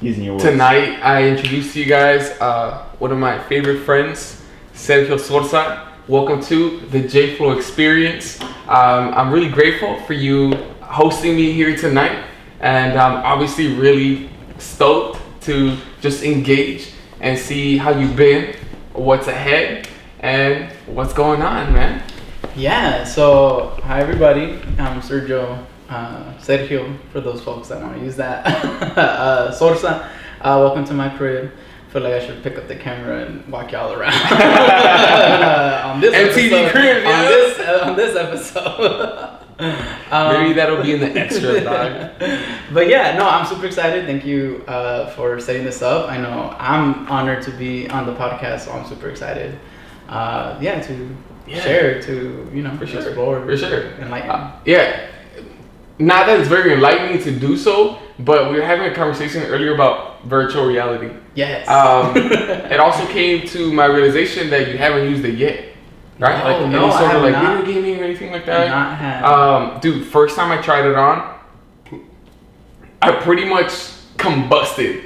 Using your words. Tonight, I introduce to you guys one of my favorite friends, Sergio Sorza. Welcome to the J-Flow Experience. I'm really grateful for you hosting me here tonight, and I'm obviously really stoked to just engage and see how you've been, what's ahead, and what's going on, man. Yeah, so hi everybody, I'm Sergio, Sergio, for those folks that want to use that. Sorza, welcome to my crib. I feel like I should pick up the camera and walk y'all around on this MTV episode. crib, On this episode. Maybe that'll be in the extra, dog. But yeah, no, I'm super excited. Thank you for setting this up. I know I'm honored to be on the podcast, so I'm super excited. Share, to explore, for sure, enlighten. Not that it's very enlightening to do so, but we were having a conversation earlier about virtual reality. Yes. It also came to my realization that you haven't used it yet, right? No, any sort of not. video gaming or anything like that. Not had. Dude, first time I tried it on, I pretty much combusted.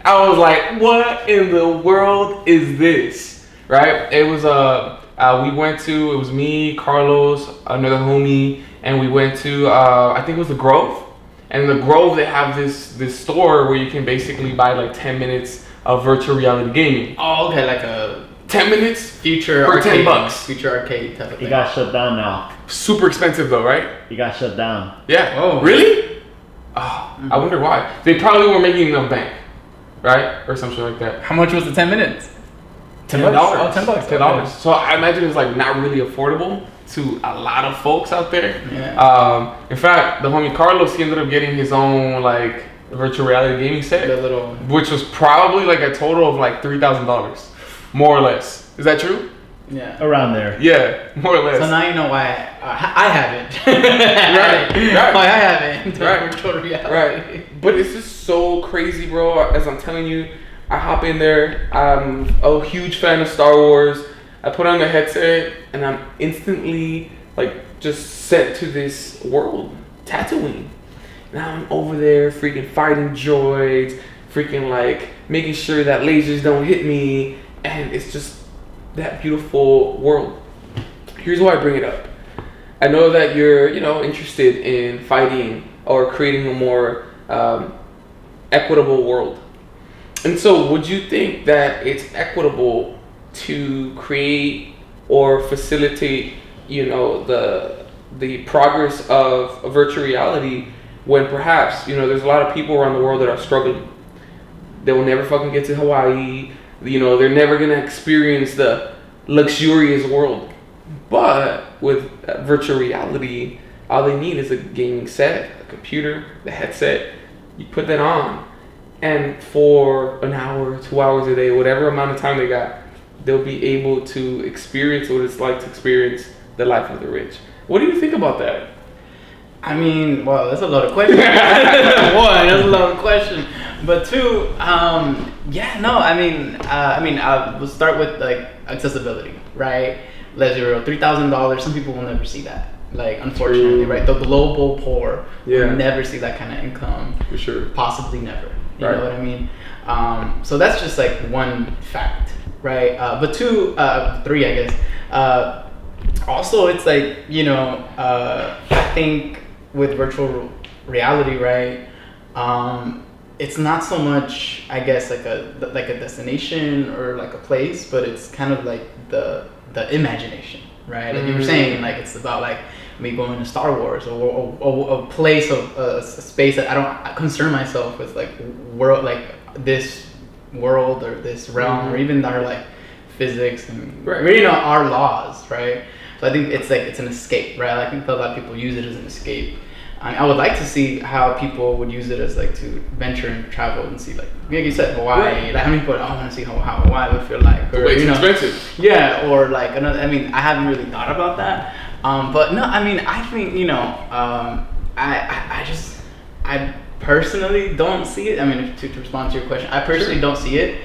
I was like, "What in the world is this?" Right? It was it was me, Carlos, another homie, and we went to I think it was the Grove. And in the Grove, they have this store where you can basically buy like 10 minutes of virtual reality gaming. Oh, okay, like a 10 minutes future for arcade, $10. future arcade type of thing. It got shut down now. Super expensive though, right? It got shut down. Yeah. Oh. Really? Oh, I wonder why. They probably were making enough bank, right? Or something like that. How much was the 10 minutes? $10. Oh, $10. $10. Okay. So I imagine it's like not really affordable to a lot of folks out there. Yeah. In fact, the homie Carlos, he ended up getting his own like virtual reality gaming set, The little. which was probably like a total of like $3,000, more or less. Is that true? Yeah. Around there. Yeah, more or less. So now you know why I haven't. Right. Why I haven't. Right. Virtual reality. Right. But it's just so crazy, bro. As I'm telling you, I hop in there. I'm a huge fan of Star Wars. I put on the headset and I'm instantly like just sent to this world, Tatooine. Now I'm over there freaking fighting droids, freaking like making sure that lasers don't hit me, and it's just that beautiful world. Here's why I bring it up. I know that you're, interested in fighting or creating a more equitable world. And so would you think that it's equitable to create or facilitate, the progress of virtual reality when perhaps, there's a lot of people around the world that are struggling. They will never fucking get to Hawaii. They're never going to experience the luxurious world. But with virtual reality, all they need is a gaming set, a computer, the headset. You put that on, and for an hour, 2 hours a day, whatever amount of time they got, they'll be able to experience what it's like to experience the life of the rich. What do you think about that? I mean, well, that's a lot of questions. One, that's a lot of questions. But two, we'll start with like accessibility, right? Let's be real, $3,000. Some people will never see that. Like, unfortunately, right? The global poor will never see that kind of income. For sure. Possibly never. You know what I mean? So that's just like one fact, right? But three, I guess. Also, it's like, I think with virtual reality, right? It's not so much, I guess, like a destination or like a place, but it's kind of like the imagination, right? Like you were saying, like it's about like me going to Star Wars or a place of a space that I don't concern myself with, like world, like this world or this realm, or even our like physics and our laws, right? So I think it's an escape, right? I think a lot of people use it as an escape. I would like to see how people would use it as like to venture and travel and see, like you said, Hawaii. Right. Like how many people I want to see how Hawaii would feel like, or It's expensive. Yeah, or like another. I mean, I haven't really thought about that. But no, I mean, I think I personally don't see it. I mean, to respond to your question, I personally don't see it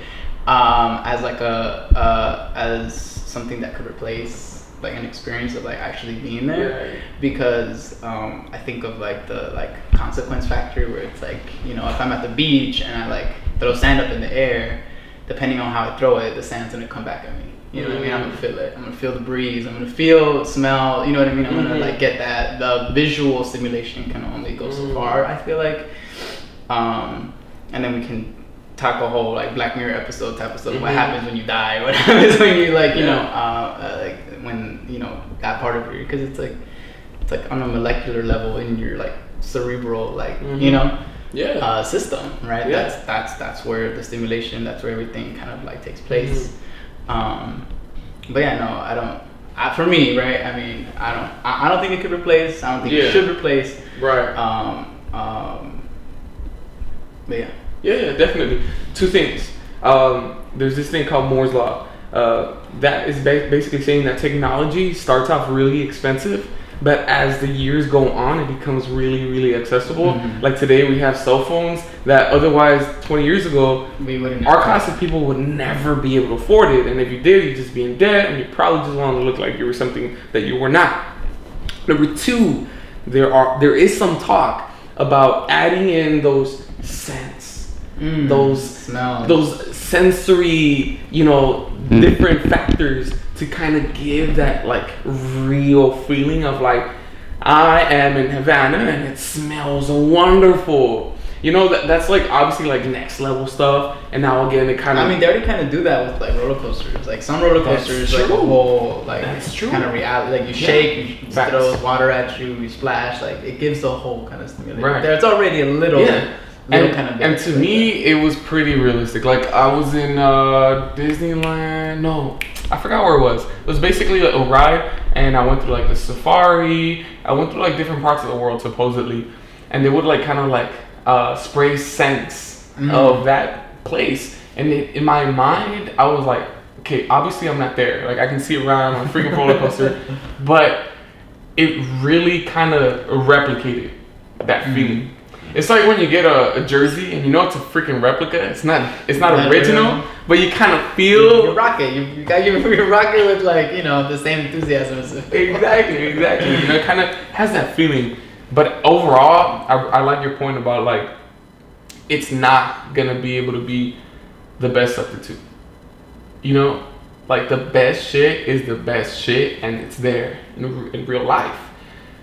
as like as something that could replace like an experience of like actually being there, Right. because I think of like the like consequence factor where it's like, you know, if I'm at the beach and I like throw sand up in the air, depending on how I throw it, the sand's gonna come back at me. You know what I mean? I'm gonna feel it. I'm gonna feel the breeze. I'm gonna feel, smell. You know what I mean? I'm gonna like get that. The visual stimulation can only go so far, I feel like. And then we can talk a whole like Black Mirror episode type of stuff. What happens when you die? What happens when you like, you know, like when, you know, that part of you, because it's like on a molecular level in your like cerebral, like, you know, system, right? Yeah. That's where the stimulation, that's where everything kind of like takes place. But yeah, no, I don't. For me, right? I mean, I don't think it could replace. I don't think it should replace. Right. But yeah. Yeah, definitely. Two things. There's this thing called Moore's Law. That is basically saying that technology starts off really expensive, but as the years go on, it becomes really, really accessible. Like today, we have cell phones that otherwise 20 years ago, our class of people would never be able to afford it. And if you did, you'd just be in debt, and you probably just want to look like you were something that you were not. Number two, there is some talk about adding in those scents, those smells, those sensory, you know, different factors to kind of give that like real feeling of like, I am in Havana and it smells wonderful. You know, that's like obviously like next level stuff. And now again, it kind of, I mean, they already kind of do that with like roller coasters. Like some roller coasters, like a whole like kind of reality. Like you shake, you throw water at you, you splash. Like it gives the whole kind of stimulation. Right. There, it's already a little. And to me, it was pretty realistic. Like I was in Disneyland. No, I forgot where it was. It was basically a ride, and I went through like the safari. I went through like different parts of the world supposedly, and they would like kind of like spray scents of that place. And in my mind, I was like, okay, obviously I'm not there. Like I can see around on a freaking roller coaster, but it really kind of replicated that feeling. It's like when you get a jersey and you know it's a freaking replica. It's not original, but you kind of feel. You rock it. You rock it with like, you know, the same enthusiasm. Exactly. You know, it kind of has that feeling. But overall, I like your point about like, it's not gonna be able to be the best of the two. You know, like the best shit is the best shit, and it's there in real life.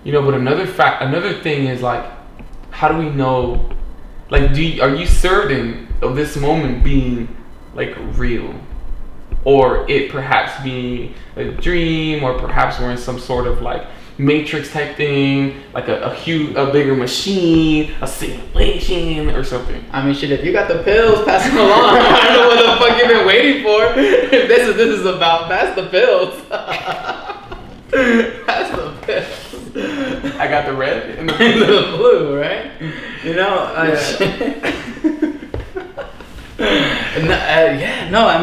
You know, but another thing is like, how do we know? Like, are you certain of this moment being like real, or it perhaps being a dream, or perhaps we're in some sort of like Matrix type thing, like a bigger machine, a simulation or something? I mean, shit, if you got the pills, pass them along. I don't know what the fuck you've been waiting for. If this is about, pass the pills. Pass the pills. I got the red and the blue, right? You know, I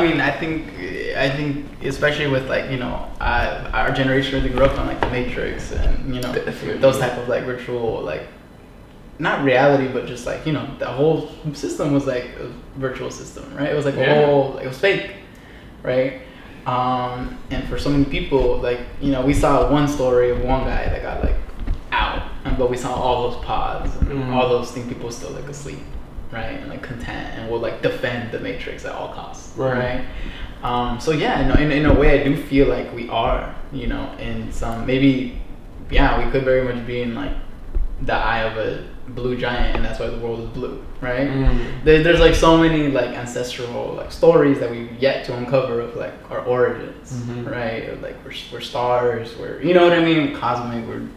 mean, I think especially with like, you know, our generation really grew up on like the Matrix and, you know, those type of like virtual, like not reality, but just like, you know, the whole system was like a virtual system, right? It was like it was fake, right? And for so many people, like, you know, we saw one story of one guy that got like out, but we saw all those pods and all those things, people still like asleep, right? And like content, and will like defend the Matrix at all costs, right? So yeah, in a way, I do feel like we are, you know, in some, maybe, yeah, we could very much be in like the eye of a blue giant, and that's why the world is blue, right? There's like so many like ancestral like stories that we've yet to uncover of like our origins, right? Of, like we're stars, we're, you know what I mean, cosmic, we're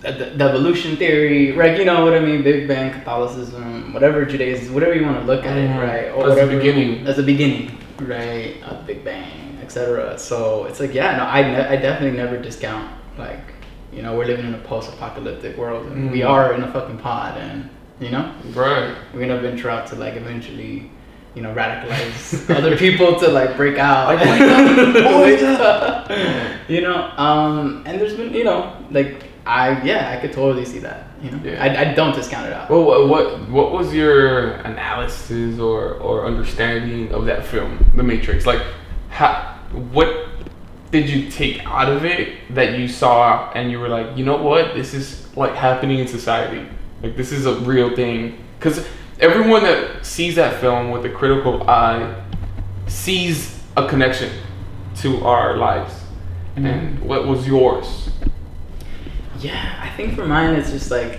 the evolution theory, right? You know what I mean, Big Bang, Catholicism, whatever, Judaism, whatever you want to look at it, right? Or as the beginning, right? Big Bang, etc. So it's like, yeah, no, I definitely never discount, like, you know, we're living in a post-apocalyptic world, and we are in a fucking pod, and, you know, right, we're gonna venture out to like eventually, you know, radicalize other people to like break out, like, you know, and there's been, you know, like, I could totally see that, you know. I don't discount it out. Well, what was your analysis or understanding of that film, The Matrix? Like, what did you take out of it that you saw and you were like, you know what, this is like happening in society, like this is a real thing? Because everyone that sees that film with a critical eye sees a connection to our lives. Mm-hmm. And what was yours? Yeah, I think for mine it's just like,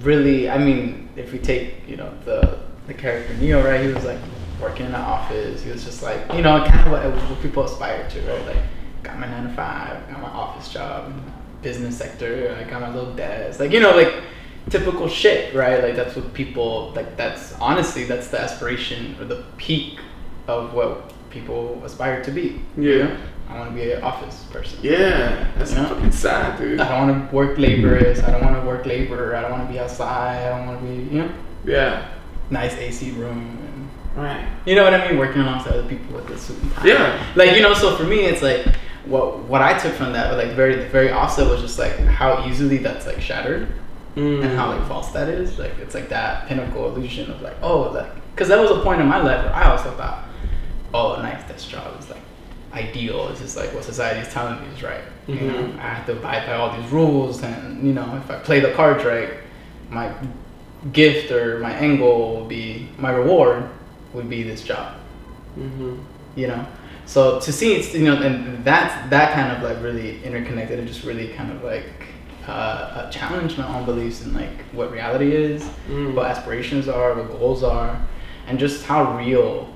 really, I mean, if we take, the character Neo, right, he was like working in an office. He was just like, kind of what people aspire to, right? Like, got my 9 to 5, got my office job, business sector, I got my little desk, like, like typical shit, right? Like, that's what people, like, that's honestly, that's the aspiration or the peak of what people aspire to be. Yeah. I want to be an office person. Yeah, that's fucking sad, dude. I don't want to work laborious. I don't want to work labor. I don't want to be outside. I don't want to be, Yeah. Nice AC room. And, right. You know what I mean? Working alongside other people with the suit and tie. Yeah. Like, so for me, it's like, what I took from that, like, very, very offset was just like how easily that's like shattered. And how like false that is. Like, it's like that pinnacle illusion of like, oh, like, because that was a point in my life where I also thought, oh, a nice desk job is like ideal. It's just like what society is telling me is right. Mm-hmm. I have to abide by all these rules, and if I play the cards right, my gift or my angle will be, my reward would be this job. Mm-hmm. So to see it's, and that kind of like really interconnected and just really kind of like challenged my own beliefs in like what reality is, what aspirations are, what goals are, and just how real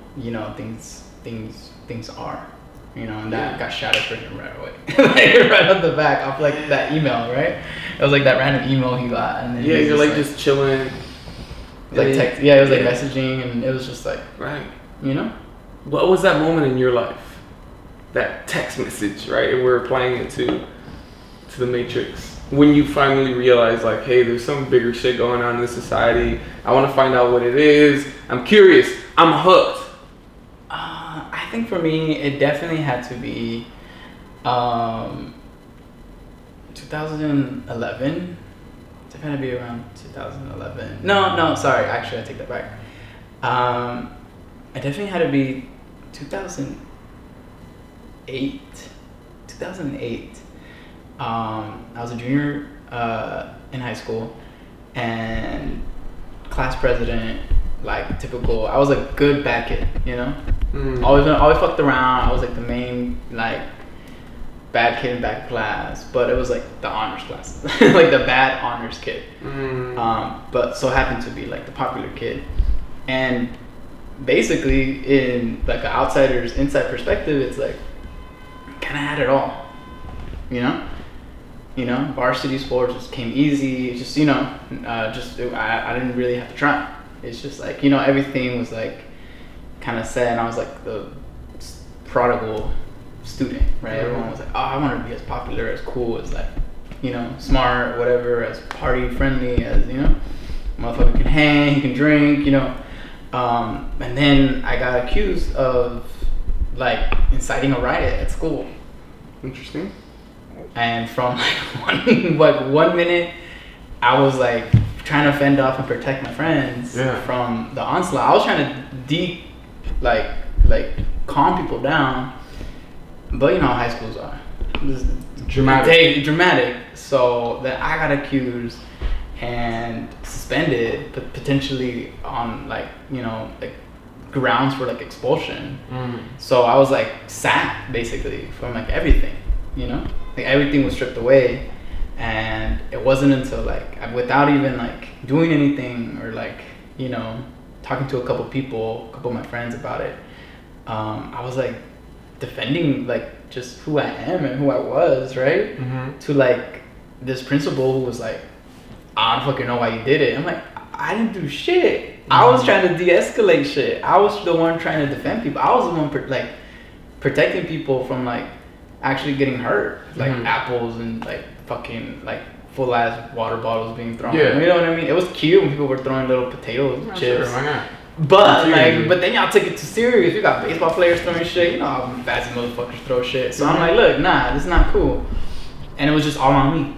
things are. And that got shattered for him right away. Like right off the back, off like that email, right? It was like that random email he got, and then you're like just chilling. Like text, it was like messaging, and it was just like, right. What was that moment in your life? That text message, right? And we're applying it to the Matrix. When you finally realize, like, hey, there's some bigger shit going on in this society. I want to find out what it is. I'm curious. I'm hooked. I think for me, it definitely had to be 2011. It's going to be around 2011. No, sorry. Actually, I take that back. It definitely had to be 2008. 2008. I was a junior in high school, and class president, like typical. I was a good bad kid, always fucked around. I was like the main like bad kid in back class, but it was like the honors class, like the bad honors kid. But so happened to be like the popular kid, and basically in like an outsider's inside perspective, it's like kind of had it all, varsity sports just came easy. It's just, I didn't really have to try. It's just like, everything was like kind of set, and I was like the prodigal student, right? Everyone was like, oh, I want to be as popular, as cool, as like, smart, whatever, as party friendly, as, motherfucker can hang, he can drink, and then I got accused of like inciting a riot at school. Interesting. And from like 1 minute, I was like trying to fend off and protect my friends from the onslaught. I was trying to calm people down, but how high schools are. Just dramatic. So then I got accused and suspended, but potentially on like grounds for like expulsion. So I was like sacked basically from like everything. Like everything was stripped away, and it wasn't until like without even like doing anything or like talking to a couple of my friends about it, I was like defending like just who I am and who I was, right? To like this principal who was like, I don't fucking know why you did it. I'm like, I didn't do shit. I was trying to de-escalate shit. I was the one trying to defend people. I was the one protecting people from like actually getting hurt, like apples and like fucking like full ass water bottles being thrown. You know what I mean? It was cute when people were throwing little potato chips. Why not? But but then y'all took it too serious. You got baseball players throwing shit. How fancy motherfuckers throw shit. So I'm like, look, nah, this is not cool. And it was just all on me.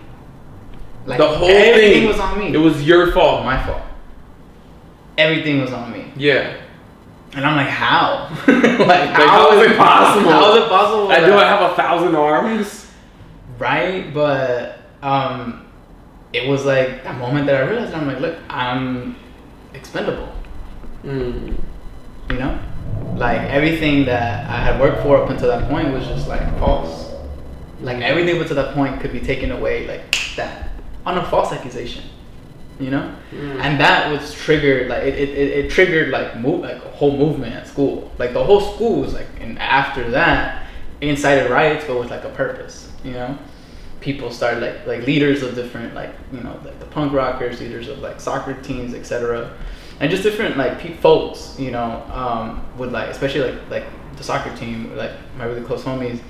Like the whole everything was on me. It was your fault. My fault. Everything was on me. Yeah. And I'm like, how? How is it possible? How is it possible? Do I have 1,000 arms? Right, but it was like that moment that I realized, I'm like, look, I'm expendable. You know? Like everything that I had worked for up until that point was just like false. Like everything up to that point could be taken away like that on a false accusation. You know? And that was triggered, like it triggered like a whole movement at school. Like the whole school was like, and after that, incited riots, but with like a purpose. You know, people started like leaders of different like, you know, like the punk rockers, leaders of like soccer teams, etc., and just different like folks. You know, would like, especially like the soccer team, like my really close homies,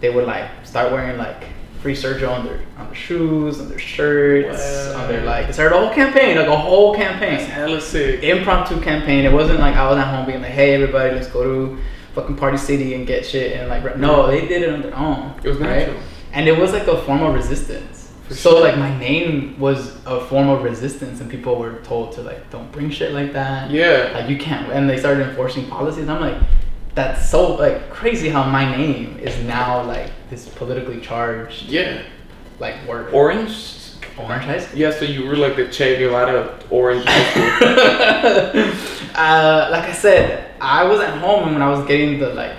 they would like start wearing like free Sergio on their shoes, on their shirts, on their like. They started a whole campaign, like a whole campaign. That's hella sick. Impromptu campaign. It wasn't like I was at home being like, "Hey, everybody, let's go to fucking Party City and get shit." And like, no, they did it on their own. It was natural, right? And it was like a form of resistance. So like my name was a form of resistance, and people were told to like, don't bring shit like that. Yeah. Like you can't. And they started enforcing policies. And I'm like, that's so like crazy how my name is now like this politically charged. Yeah. Like word. Orange High School? Yeah, so you were like the Che Guevara of Orange High School. Like I said, I was at home, and when I was getting the like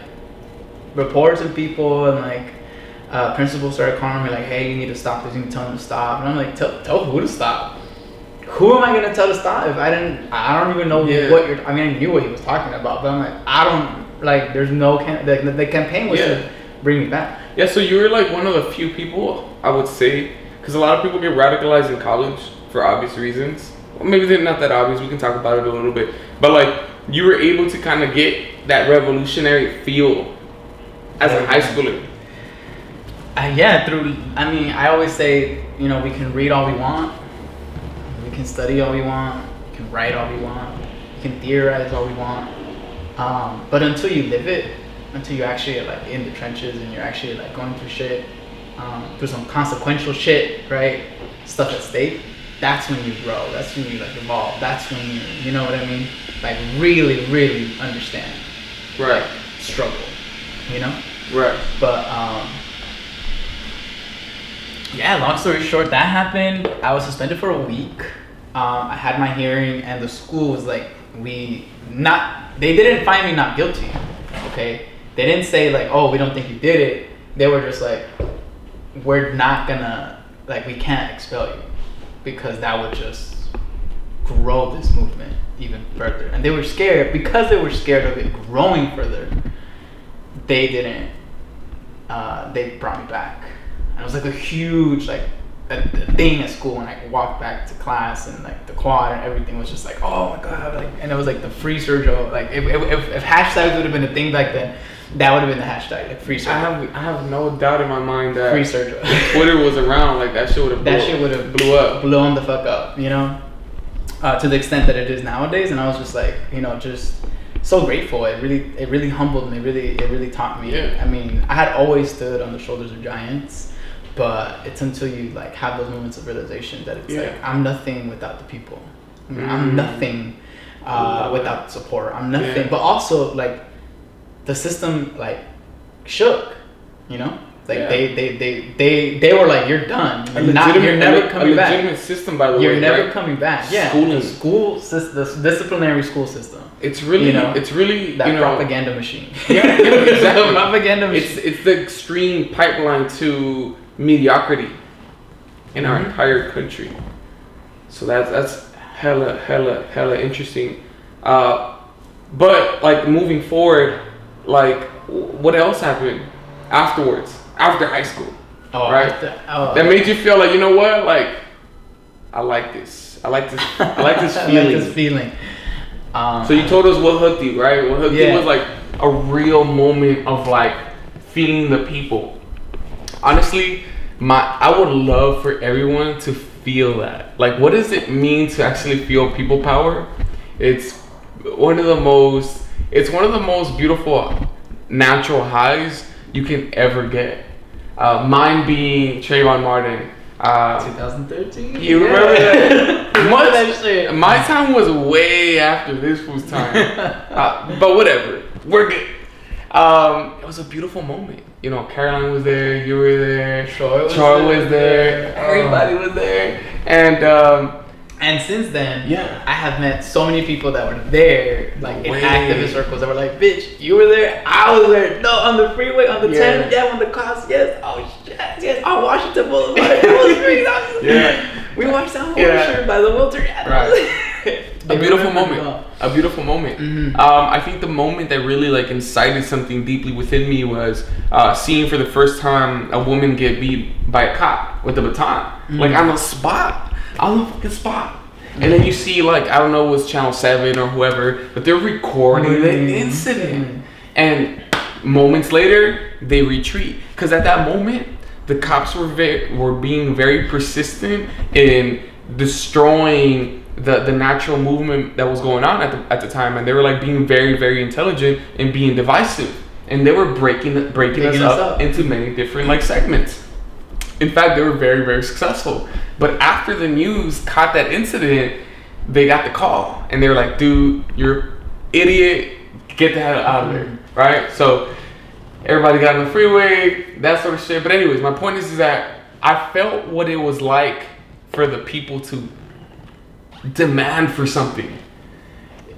reports of people, and like principals started calling me like, hey, you need to stop this, you need to tell them to stop. And I'm like, tell who to stop? Who am I gonna tell to stop if I don't even know what you're. I mean, I knew what he was talking about, but I'm like, I don't. Like, there's no the campaign was to bring me back. Yeah, so you were like one of the few people, I would say, because a lot of people get radicalized in college for obvious reasons. Well, maybe they're not that obvious. We can talk about it a little bit, but like you were able to kind of get that revolutionary feel as a high schooler. I mean, I always say, you know, we can read all we want, we can study all we want, we can write all we want, we can theorize all we want. But until you live it, until you're actually like in the trenches and you're actually like going through shit, through some consequential shit, right? Stuff at stake, that's when you grow. That's when you like evolve. That's when you know what I mean? Like really, really understand. Right. Like, struggle, you know? Right. But, yeah, long story short, that happened. I was suspended for a week. I had my hearing, and the school was like, they didn't find me not guilty, okay? They didn't say like, oh, we don't think you did it. They were just like, we're not gonna, like, we can't expel you because that would just grow this movement even further. And they were scared, because they were scared of it growing further, they didn't, they brought me back. And it was like a huge, like, a thing at school when I walked back to class, and like the quad and everything was just like, oh my god, like, and it was like the free Sergio, like if hashtags would have been a thing back then, that would have been the hashtag, like free Sergio. I have no doubt in my mind that free Sergio. if Twitter was around, like that shit would have blown the fuck up, you know, to the extent that it is nowadays. And I was just like, you know, just so grateful. It really humbled me. It really taught me. Yeah. I mean, I had always stood on the shoulders of giants. But it's until you like have those moments of realization that it's like, I'm nothing without the people. I mean, I'm nothing without support. I'm nothing. Yeah. But also like the system like shook, you know? Like they were like, you're done. You're never coming back. A legitimate system, by the way. You're never right? coming back. Yeah. Schooling. The disciplinary school system. It's really, you know, it's really that propaganda machine. Yeah, exactly. Propaganda machine. It's the extreme pipeline to mediocrity in our entire country. So that's hella interesting. But like moving forward, like what else happened afterwards, after high school? Right? That made you feel like, you know what? Like, I like this feeling. I like this feeling. So you told us what hooked you, right? What hooked you was like a real moment of like feeling the people. Honestly, I would love for everyone to feel that. Like, what does it mean to actually feel people power? It's one of the most beautiful natural highs you can ever get. Mine being Trayvon Martin, 2013. You remember that? Remember that shit? My time was way after this fool's time. But whatever, we're good. It was a beautiful moment. You know, Caroline was there, you were there, Troy was there, everybody was there, and since then, yeah, I have met so many people that were there, like in Way. activist circles, that were like, "Bitch, you were there, I was there. No, on the freeway, on the 10, yeah, on the cars, yes. Oh shit, yes, on Washington Boulevard, yeah. We watched that whole shirt by the Wilter, yeah, Right. A beautiful moment. A beautiful moment. Mm-hmm. I think the moment that really like incited something deeply within me was seeing for the first time a woman get beat by a cop with a baton, like on the spot, on the fucking spot. And then you see like, I don't know, it was Channel 7 or whoever, but they're recording the incident. And moments later, they retreat. Because at that moment, the cops were being very persistent in destroying the natural movement that was going on at the time, and they were like being very, very intelligent and being divisive, and they were breaking us up into many different like segments. In fact, they were very, very successful. But after the news caught that incident, they got the call, and they were like, "Dude, you're idiot. Get the hell out of there!" Right? So everybody got on the freeway, that sort of shit. But anyways, my point is that I felt what it was like for the people to demand for something.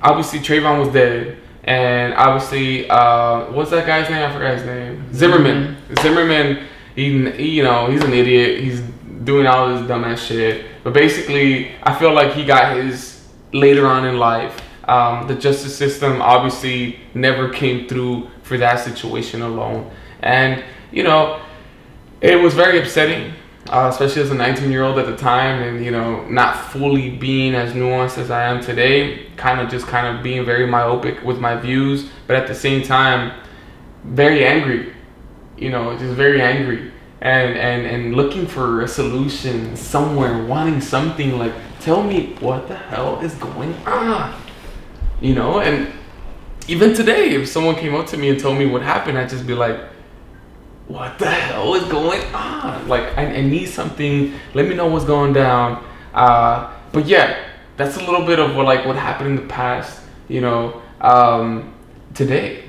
Obviously, Trayvon was dead, and obviously, what's that guy's name? I forgot his name. Zimmerman. Zimmerman. He, you know, he's an idiot. He's doing all this dumbass shit. But basically, I feel like he got his later on in life. The justice system obviously never came through for that situation alone, and you know, it was very upsetting. Especially as a 19-year-old at the time, and you know, not fully being as nuanced as I am today, kind of being very myopic with my views, but at the same time, very angry, you know, just very angry, and looking for a solution somewhere, wanting something like, tell me what the hell is going on, you know. And even today, if someone came up to me and told me what happened, I'd just be like, what the hell is going on? Like, I need something. Let me know what's going down. But yeah, that's a little bit of what happened in the past, you know, today.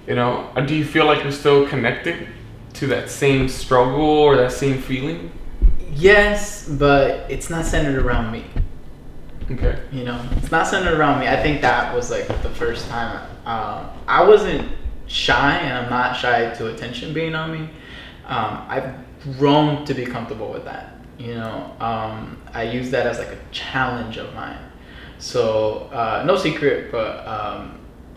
You know, do you feel like you're still connected to that same struggle or that same feeling? Yes, but it's not centered around me. Okay. You know, it's not centered around me. I think that was like the first time I wasn't shy, and I'm not shy to attention being on me. I've grown to be comfortable with that. You know, I use that as like a challenge of mine. So no secret, but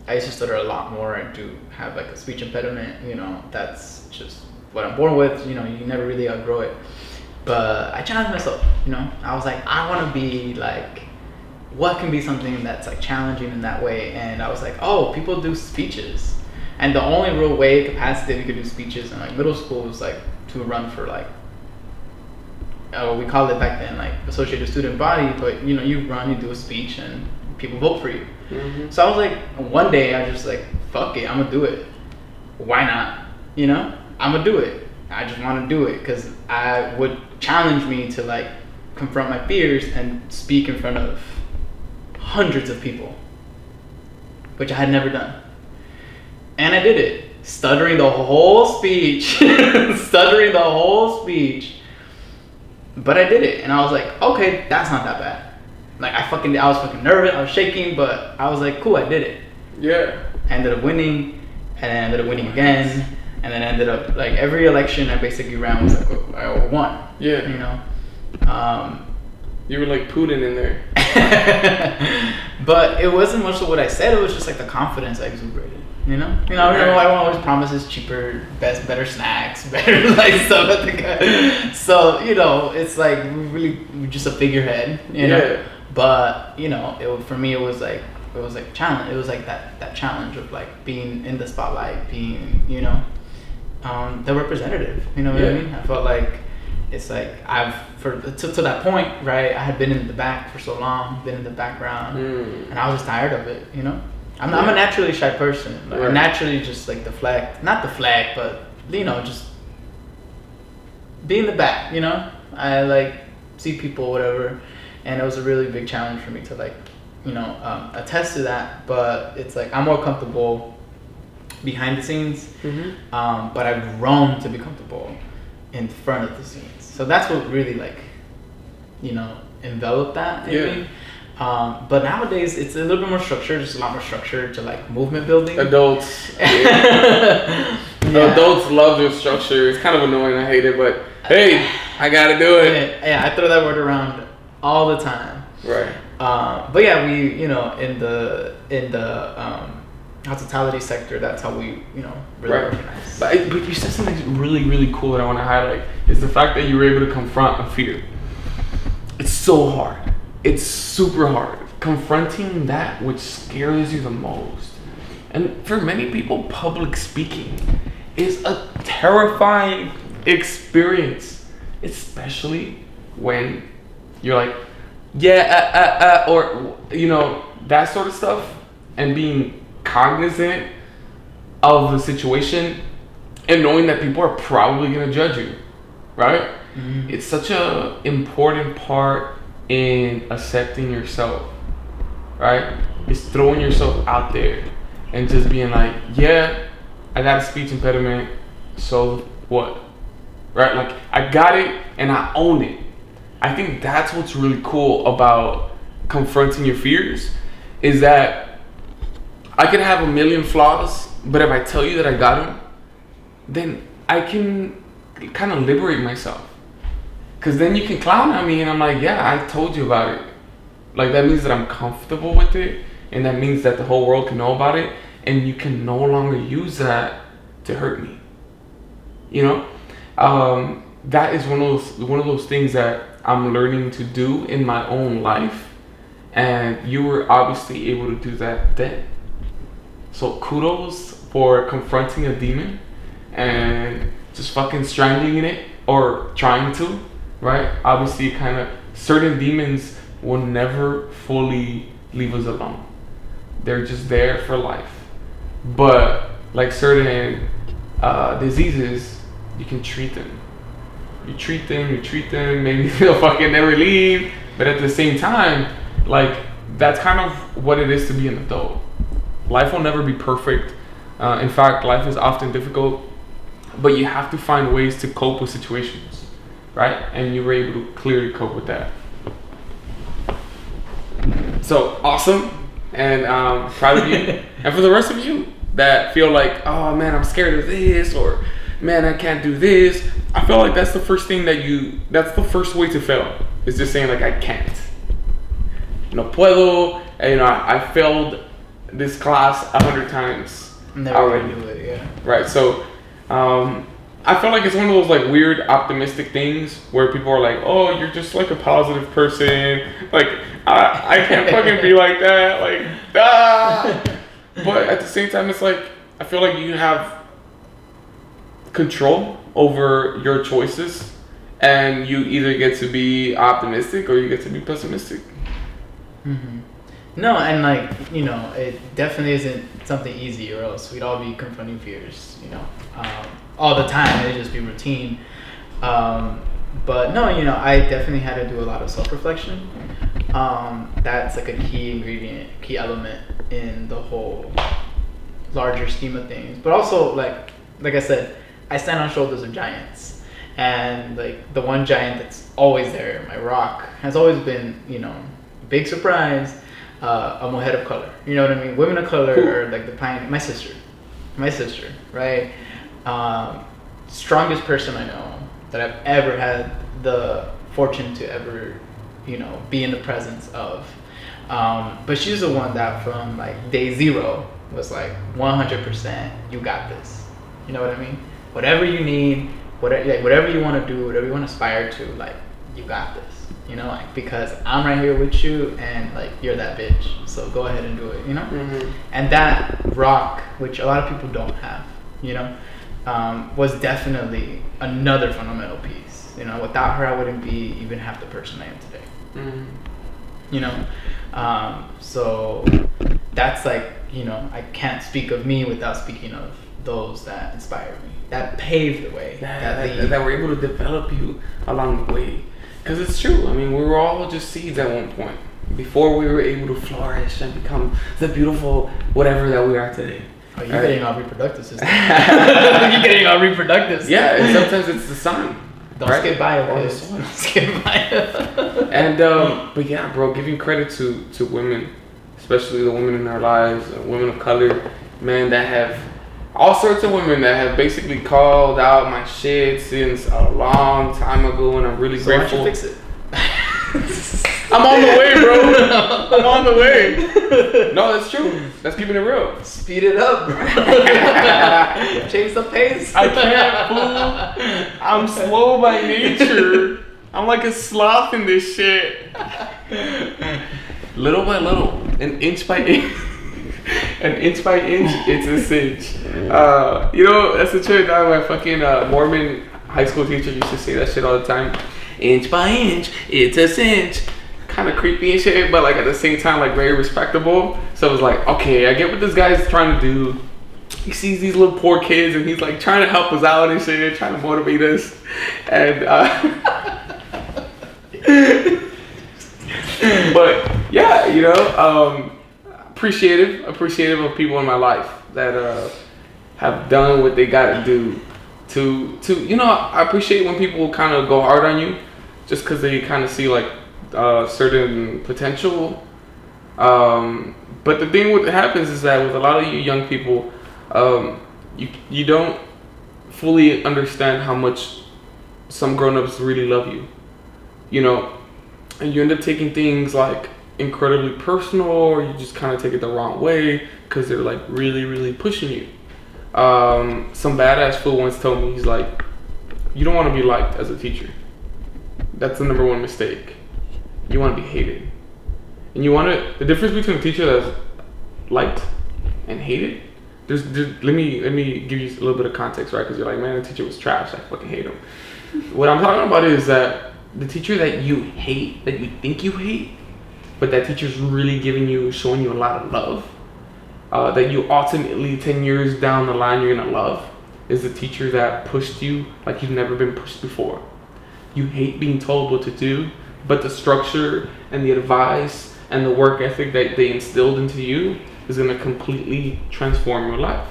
I used to stutter a lot more. I do have like a speech impediment. You know, that's just what I'm born with. You know, you never really outgrow it. But I challenged myself. You know, I was like, I want to be like, what can be something that's like challenging in that way? And I was like, oh, people do speeches. And the only real way capacity we could do speeches in like middle school was like to run for like, we called it back then like associated student body, but you know, you run, you do a speech, and people vote for you. Mm-hmm. So I was like, one day I just like, fuck it, I'm gonna do it. Why not? You know, I'm gonna do it. I just want to do it because I would challenge me to like confront my fears and speak in front of hundreds of people, which I had never done. And I did it, stuttering the whole speech, but I did it, and I was like, okay, that's not that bad. Like I was fucking nervous, I was shaking, but I was like, cool, I did it. Yeah. I ended up winning, and then I ended up winning again, and then I ended up like every election I basically ran was like I won. Yeah. You know. You were like Putin in there. But it wasn't much of what I said. It was just like the confidence I exuberated. You know, everyone always promises cheaper, better snacks, better like stuff at the guy. So you know, it's like really just a figurehead. You know, but you know, for me, it was like challenge. It was like that challenge of like being in the spotlight, being the representative. You know what I mean? I felt like it's like to that point, right? I had been in the back for so long, been in the background, and I was just tired of it. You know. I'm a naturally shy person. Like, I naturally just like not deflect, but you know, just be in the back, you know. I like see people, whatever, and it was a really big challenge for me to like, attest to that. But it's like I'm more comfortable behind the scenes, but I've grown to be comfortable in front of the scenes. So that's what really like, enveloped that in me. But nowadays it's a little bit more structured. There's a lot more structure to like movement building. Adults, adults love their structure. It's kind of annoying. I hate it, but hey, I gotta do it. Yeah, I throw that word around all the time. Right. But yeah, we in the hospitality sector, that's how we really organize. But you said something really, really cool that I want to highlight is the fact that you were able to confront a fear. It's so hard. It's super hard. Confronting that which scares you the most. And for many people, public speaking is a terrifying experience, especially when you're like, or that sort of stuff, and being cognizant of the situation and knowing that people are probably going to judge you, right? Mm-hmm. It's such a important part in accepting yourself, right? It's throwing yourself out there and just being like, yeah, I got a speech impediment, so what? Right? Like, I got it and I own it. I think that's what's really cool about confronting your fears, is that I can have a million flaws, but if I tell you that I got them, then I can kind of liberate myself. Because then you can clown at me and I'm like, yeah, I told you about it. Like, that means that I'm comfortable with it, and that means that the whole world can know about it, and you can no longer use that to hurt me. That is one of those things that I'm learning to do in my own life, and you were obviously able to do that then. So kudos for confronting a demon and just fucking strangling it, or trying to, right? Obviously, certain demons will never fully leave us alone. They're just there for life. But like certain diseases, you can treat them. You treat them, maybe they'll fucking never leave. But at the same time, like, that's kind of what it is to be an adult. Life will never be perfect. In fact, life is often difficult, but you have to find ways to cope with situations, right? And you were able to clearly cope with that. So awesome, and proud of you. And for the rest of you that feel like, oh man, I'm scared of this, or man, I can't do this, I feel like that's the first way to fail, is just saying like, I can't. No puedo, and I failed this class 100 times already. Do it, yeah. Right, so I feel like it's one of those like weird optimistic things where people are like, oh, you're just like a positive person, like I can't fucking be like that, like but at the same time, it's like, I feel like you have control over your choices, and you either get to be optimistic or you get to be pessimistic. Mm-hmm. No, and like, it definitely isn't something easy, or else we'd all be confronting fears, all the time. It'd just be routine. But no, I definitely had to do a lot of self-reflection. That's like a key element in the whole larger scheme of things. But also, like I said, I stand on shoulders of giants. And like the one giant that's always there, my rock, has always been, big surprise, a mujer of color. You know what I mean? Women of color are like the pioneer. My sister, right? Strongest person I know that I've ever had the fortune to ever, be in the presence of. But she's the one that from like day zero was like 100%, you got this. You know what I mean? Whatever you need, whatever you want to do, whatever you want to aspire to, like, you got this. Because I'm right here with you, and like, you're that bitch, so go ahead and do it. Mm-hmm. And that rock, which a lot of people don't have, was definitely another fundamental piece. Without her, I wouldn't be even half the person I am today. Mm-hmm. So that's like, I can't speak of me without speaking of those that inspired me, that paved the way, that were able to develop you along the way. Because it's true. I mean, we were all just seeds at one point before we were able to flourish and become the beautiful whatever that we are today. Oh, you're getting our reproductive system. You're getting our reproductive system. Yeah, and sometimes it's the sun. Don't skip by it, or the soil. Don't skip by it. And but yeah, bro, giving credit to women, especially the women in our lives, women of color, man, that have all sorts of women that have basically called out my shit since a long time ago, and I'm really grateful. Why don't you fix it? I'm on the way, bro. I'm on the way. No, that's true. That's keeping it real. Speed it up, bro. Change the pace. I can't, fool. I'm slow by nature. I'm like a sloth in this shit. Little by little, an inch by inch. An inch by inch, it's a cinch. You know, that's the truth. My fucking Mormon high school teacher used to say that shit all the time. Inch by inch, it's a cinch. Kind of creepy and shit, but like at the same time, like very respectable. So it was like, okay, I get what this guy's trying to do. He sees these little poor kids and he's like trying to help us out and shit, trying to motivate us. And but yeah, you know, appreciative of people in my life that have done what they gotta do to you know, I appreciate when people kind of go hard on you just because they kind of see like certain potential, but the thing what happens is that with a lot of you young people, you don't fully understand how much some grown-ups really love you, you know, and you end up taking things like incredibly personal, or you just kind of take it the wrong way because they're like really pushing you. Some badass fool once told me, he's like, you don't want to be liked as a teacher. That's the number one mistake. You want to be hated. And you want to, the difference between a teacher that's liked and hated, let me give you a little bit of context, right? Because you're like, man, the teacher was trash, I fucking hate him. What I'm talking about is that the teacher that you hate, that you think you hate, but that teacher's really showing you a lot of love, that you ultimately 10 years down the line you're gonna love, is the teacher that pushed you like you've never been pushed before. You hate being told what to do, but the structure and the advice and the work ethic that they instilled into you is gonna completely transform your life.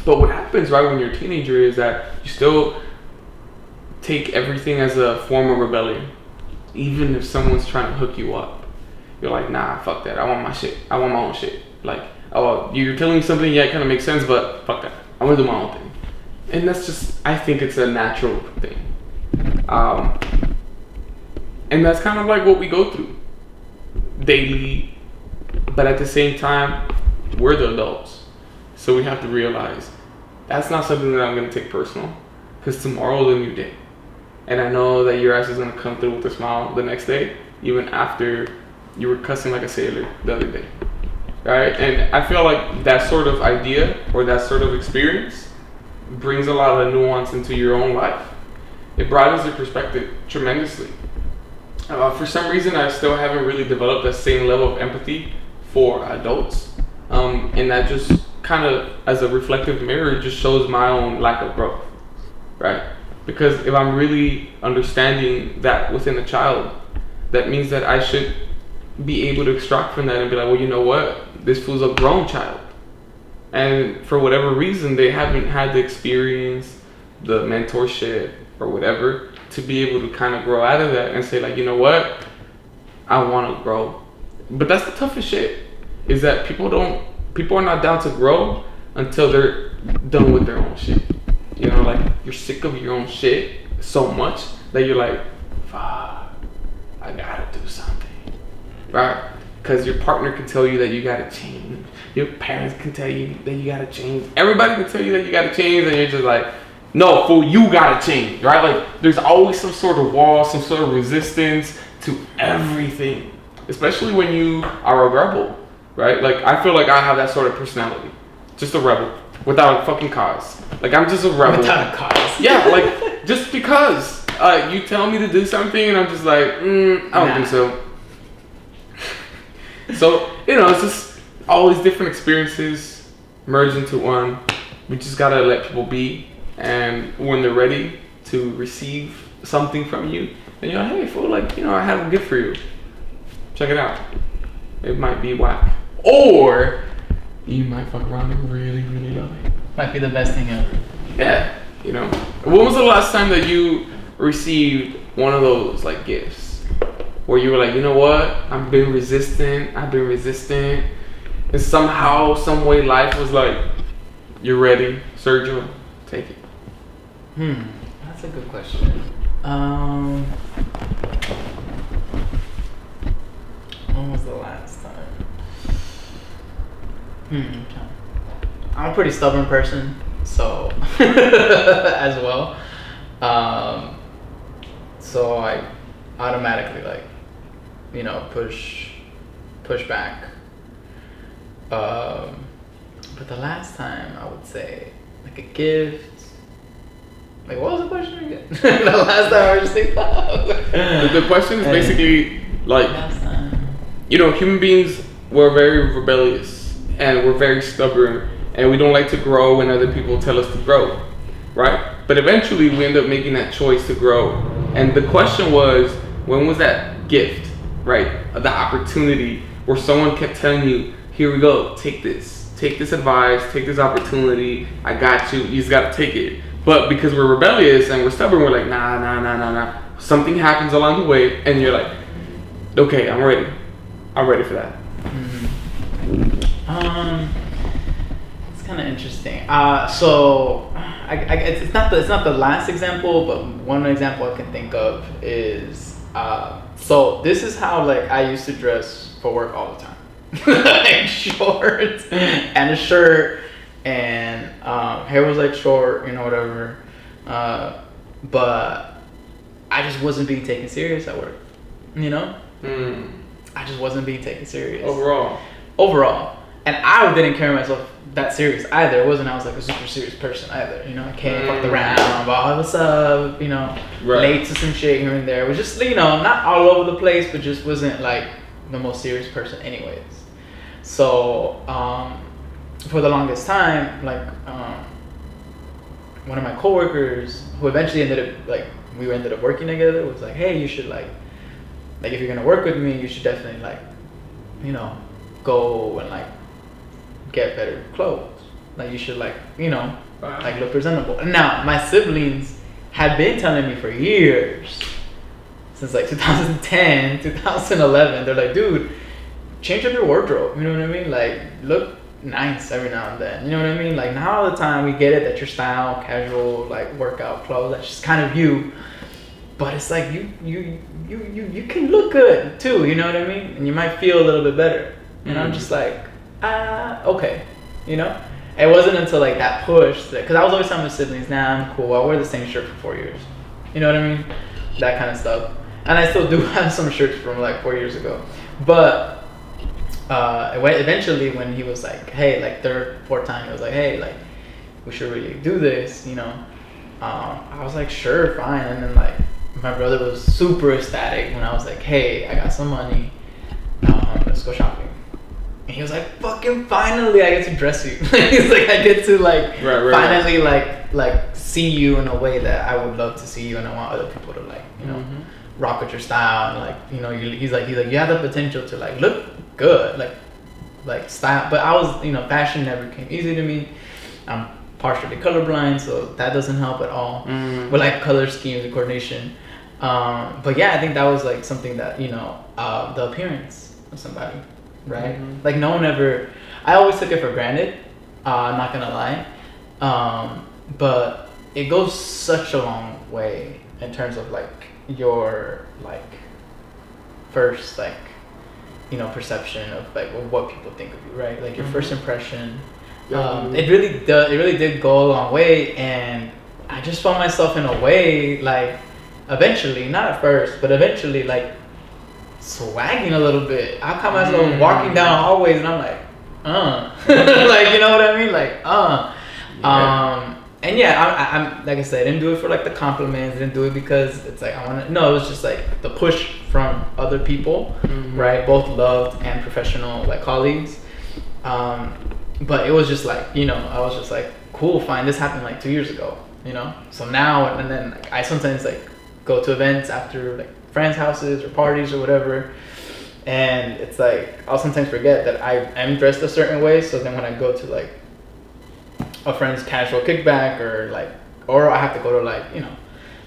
But what happens right when you're a teenager is that you still take everything as a form of rebellion. Even if someone's trying to hook you up, you're like, nah, fuck that. I want my shit. I want my own shit. Like, oh, you're telling me something, yeah, it kind of makes sense, but fuck that. I want to do my own thing. And that's just, I think it's a natural thing. And that's kind of like what we go through daily. But at the same time, we're the adults. So we have to realize that's not something that I'm going to take personal. Because tomorrow is a new day. And I know that your ass is going to come through with a smile the next day, even after you were cussing like a sailor the other day. Right? And I feel like that sort of idea or that sort of experience brings a lot of nuance into your own life. It broadens your perspective tremendously. For some reason, I still haven't really developed that same level of empathy for adults. And that just kind of, as a reflective mirror, just shows my own lack of growth. Right? Because if I'm really understanding that within a child, that means that I should be able to extract from that and be like, well, you know what? This fool's a grown child. And for whatever reason, they haven't had the experience, the mentorship, or whatever, to be able to kind of grow out of that and say, like, you know what? I want to grow. But that's the toughest shit, is that people are not down to grow until they're done with their own shit. You know, like, you're sick of your own shit so much that you're like, fuck, I gotta do something, right? Because your partner can tell you that you gotta change. Your parents can tell you that you gotta change. Everybody can tell you that you gotta change, and you're just like, no, fool, you gotta change, right? Like, there's always some sort of wall, some sort of resistance to everything, especially when you are a rebel, right? Like, I feel like I have that sort of personality, just a rebel. Without a fucking cause. Like, I'm just a rebel. Without a cause. Yeah, like, just because you tell me to do something and I'm just like, I don't think so. So, you know, it's just all these different experiences merge into one. we just gotta let people be, and when they're ready to receive something from you, then you're like, hey, fool, like, you know, I have a gift for you. Check it out. It might be whack, or you might fuck around and really, really love it. Might be the best thing ever. Yeah, you know. When was the last time that you received one of those like gifts, where you were like, you know what, I've been resistant, and somehow, some way, life was like, you're ready, Sergio, take it. That's a good question. When was the last time? I'm a pretty stubborn person, so as well. So I automatically like, you know, push back. But the last time I would say like a gift. Like, what was the question again? The last time I was just thinking. The question is basically like, you know, human beings, we're very rebellious and we're very stubborn and we don't like to grow when other people tell us to grow, right? But eventually we end up making that choice to grow. And the question was, when was that gift, right? The opportunity where someone kept telling you, here we go, take this advice, take this opportunity, I got you, you just gotta take it. But because we're rebellious and we're stubborn, we're like, nah. Something happens along the way and you're like, okay, I'm ready for that. It's kind of interesting. So it's not the last example, but one example I can think of is so this is how like I used to dress for work all the time. Like shorts and a shirt, and hair was like short, you know, whatever. But I just wasn't being taken serious at work, you know. I just wasn't being taken serious overall, and I didn't carry myself that serious either. It wasn't I was like a super serious person either, you know. I came fucked around, oh, what's up, you know, late to some shit here and there. It was just, you know, not all over the place, but just wasn't like the most serious person anyways. So for the longest time, like one of my coworkers who eventually ended up working together was like, hey, you should like if you're gonna work with me, you should definitely like, you know, go and like get better clothes. Like you should like, you know, like look presentable. And now my siblings had been telling me for years, since like 2010, 2011, they're like, dude, change up your wardrobe. You know what I mean? Like look nice every now and then. You know what I mean? Like not all the time. We get it that your style, casual, like workout clothes, that's just kind of you. But it's like you can look good too. You know what I mean? And you might feel a little bit better. And I'm just like, okay, you know. It wasn't until like that push, because I was always telling my siblings, nah, I'm cool. I wear the same shirt for 4 years. You know what I mean? That kind of stuff. And I still do have some shirts from like 4 years ago. But eventually when he was like, hey, like third, fourth time, he was like, hey, like we should really do this, you know. I was like, sure, fine. And then like my brother was super ecstatic when I was like, hey, I got some money, let's go shopping. And he was like, fucking finally I get to dress you. He's like, I get to like finally like see you in a way that I would love to see you, and I want other people to like, you know, rock with your style, and like, you know, he's like you have the potential to like look good, like style. But I was, you know, fashion never came easy to me. I'm partially colorblind, so that doesn't help at all. But like color schemes and coordination. But yeah, I think that was like something that, you know, the appearance of somebody, right? Like no one ever, I always took it for granted. I'm not gonna lie. But it goes such a long way in terms of like your like first like, you know, perception of like what people think of you, right? Like your first impression. It really did go a long way, and I just found myself in a way like eventually, not at first, but eventually like swagging a little bit. I caught myself walking down hallways and I'm like, like, you know what I mean? Like, and yeah, I'm like I said, I didn't do it for like the compliments. I didn't do it because it's like I want to. No, it was just like the push from other people, right? Both loved and professional like colleagues. But it was just like, you know, I was just like, cool, fine. This happened like 2 years ago, you know. So now and then, like, I sometimes like go to events after like friends' houses or parties or whatever, and it's like I'll sometimes forget that I am dressed a certain way. So then when I go to like a friend's casual kickback or I have to go to like, you know,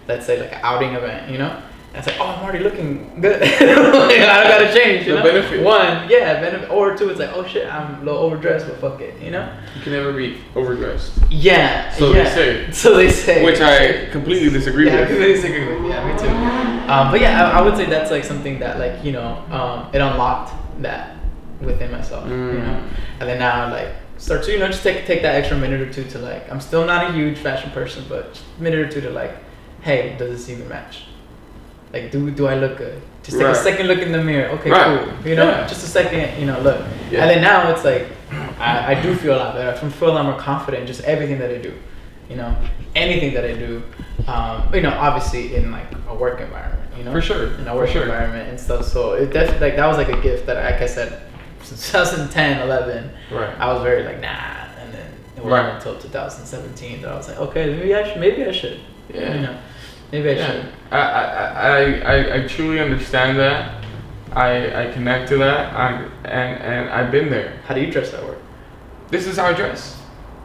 let's say like an outing event, you know. And it's like, oh, I'm already looking good. Like, I don't gotta change, you know? Benefit. One, yeah, benefit. Or two, it's like, oh shit, I'm a little overdressed, but fuck it, you know? You can never be overdressed. Yeah. So yeah. they say. So they say. Which I completely disagree I with. completely disagree with. Yeah, me too. But yeah, I would say that's like something that like, you know, it unlocked that within myself, you know? And then now like, start to, you know, just take that extra minute or two to like, I'm still not a huge fashion person, but just a minute or two to like, hey, does this even match? Like, do I look good? Just take a second look in the mirror. Okay, cool. You know, just a second, you know, look. Yeah. And then now it's like, I do feel a lot better. I feel a lot more confident in just everything that I do. You know, anything that I do. You know, obviously in like a work environment. You know, for sure. In a work environment and stuff. So it definitely like that was like a gift that, like I said, since 2010, 11. Right. I was very like nah, and then it wasn't until 2017 that I was like, okay, maybe I should. Yeah. You know. Maybe I should. I truly understand that. I connect to that. And I've been there. How do you dress at work? This is how I dress.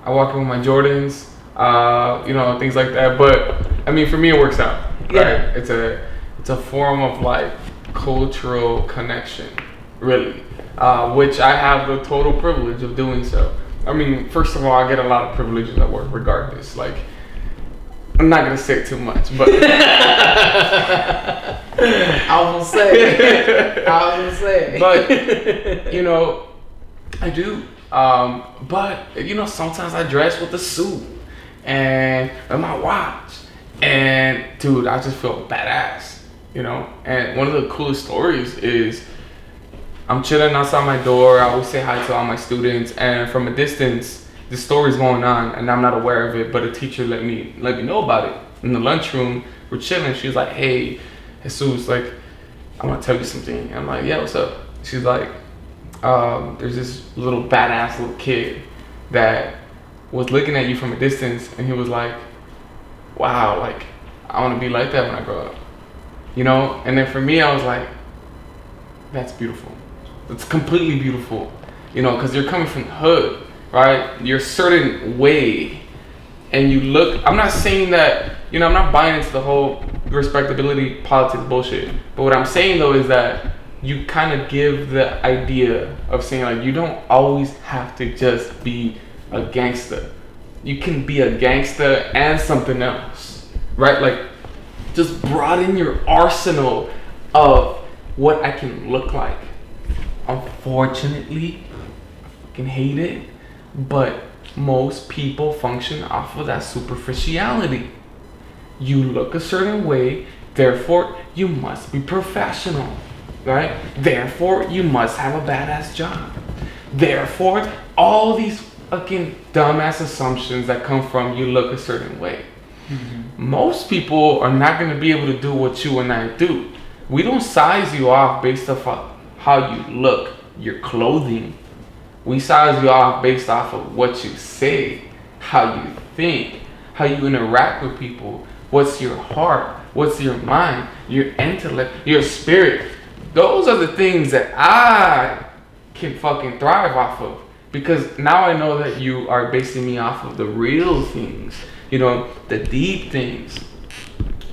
I walk in with my Jordans, you know, things like that. But I mean, for me, it works out. Right? It's a form of like cultural connection, really, which I have the total privilege of doing so. I mean, first of all, I get a lot of privileges at work, regardless. Like, I'm not gonna say too much, but I was gonna say. But you know, I do. But you know, sometimes I dress with a suit and my watch, and dude, I just feel badass. You know, and one of the coolest stories is I'm chilling outside my door. I always say hi to all my students, and from a distance, the story's going on, and I'm not aware of it. But a teacher let me know about it in the lunchroom. We're chilling. She was like, "Hey, Jesus, like, I want to tell you something." I'm like, "Yeah, what's up?" She's like, "There's this little badass little kid that was looking at you from a distance, and he was like, wow, like, I want to be like that when I grow up." You know? And then for me, I was like, that's beautiful. It's completely beautiful. You know, because you're coming from the hood, right? You're a certain way. And you look, I'm not saying that, you know, I'm not buying into the whole respectability politics bullshit. But what I'm saying, though, is that you kind of give the idea of saying, like, you don't always have to just be a gangster. You can be a gangster and something else, right? Like, just broaden your arsenal of what I can look like. Unfortunately, I fucking hate it, but most people function off of that superficiality. You look a certain way, therefore you must be professional, right? Therefore you must have a badass job. Therefore, all these fucking dumbass assumptions that come from you look a certain way. Mm-hmm. Most people are not going to be able to do what you and I do. We don't size you off based off how you look, your clothing. We size you off based off of what you say, how you think, how you interact with people, what's your heart, what's your mind, your intellect, your spirit. Those are the things that I can fucking thrive off of. Because now I know that you are basing me off of the real things, you know, the deep things.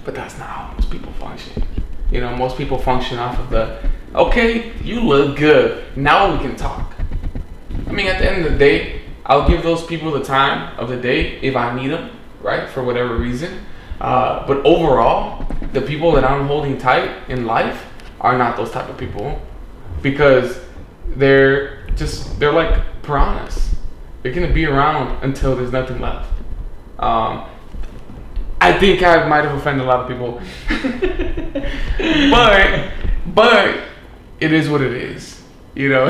But that's not how most people function. You know, most people function off of the, okay, you look good, now we can talk. I mean, at the end of the day, I'll give those people the time of the day if I need them, right, for whatever reason. But overall, the people that I'm holding tight in life are not those type of people. Because they're like piranhas. They're gonna be around until there's nothing left. I think I might have offended a lot of people, but it is what it is. You know,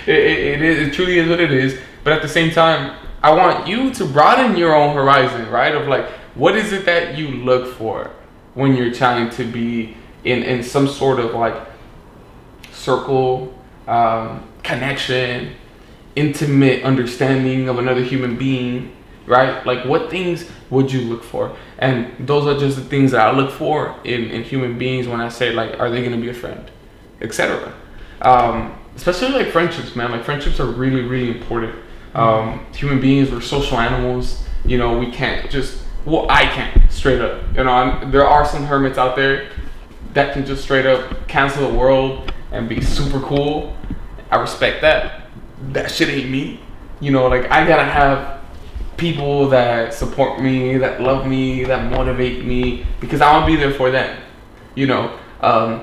it truly is what it is. But at the same time, I want you to broaden your own horizon, right? Of like, what is it that you look for when you're trying to be in some sort of like circle, connection, intimate understanding of another human being, right? Like, what things would you look for? And those are just the things that I look for in human beings when I say, like, are they going to be a friend, etc. Especially like friendships, man. Like, friendships are really, really important. Human beings, we're social animals. You know, we can't just, well, I can't, straight up. You know, there are some hermits out there that can just straight up cancel the world and be super cool. I respect that. That shit ain't me. You know, like, I gotta have people that support me, that love me, that motivate me, because I want to be there for them. You know, and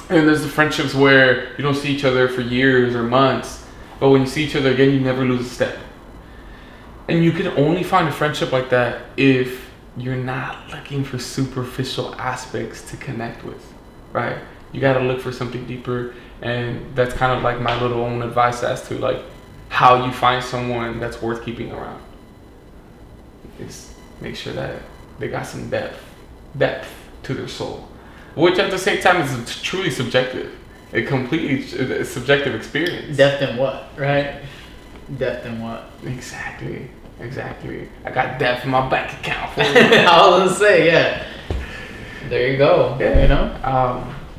there's the friendships where you don't see each other for years or months, but when you see each other again, you never lose a step. And you can only find a friendship like that if you're not looking for superficial aspects to connect with, right? You gotta look for something deeper, and that's kind of like my little own advice as to like how you find someone that's worth keeping around. Is make sure that they got some depth to their soul, which at the same time is truly subjective. A completely subjective experience. Depth in what, right? Depth in what? Exactly. I got depth in my bank account. For I was gonna say, yeah. There you go. Yeah. You know,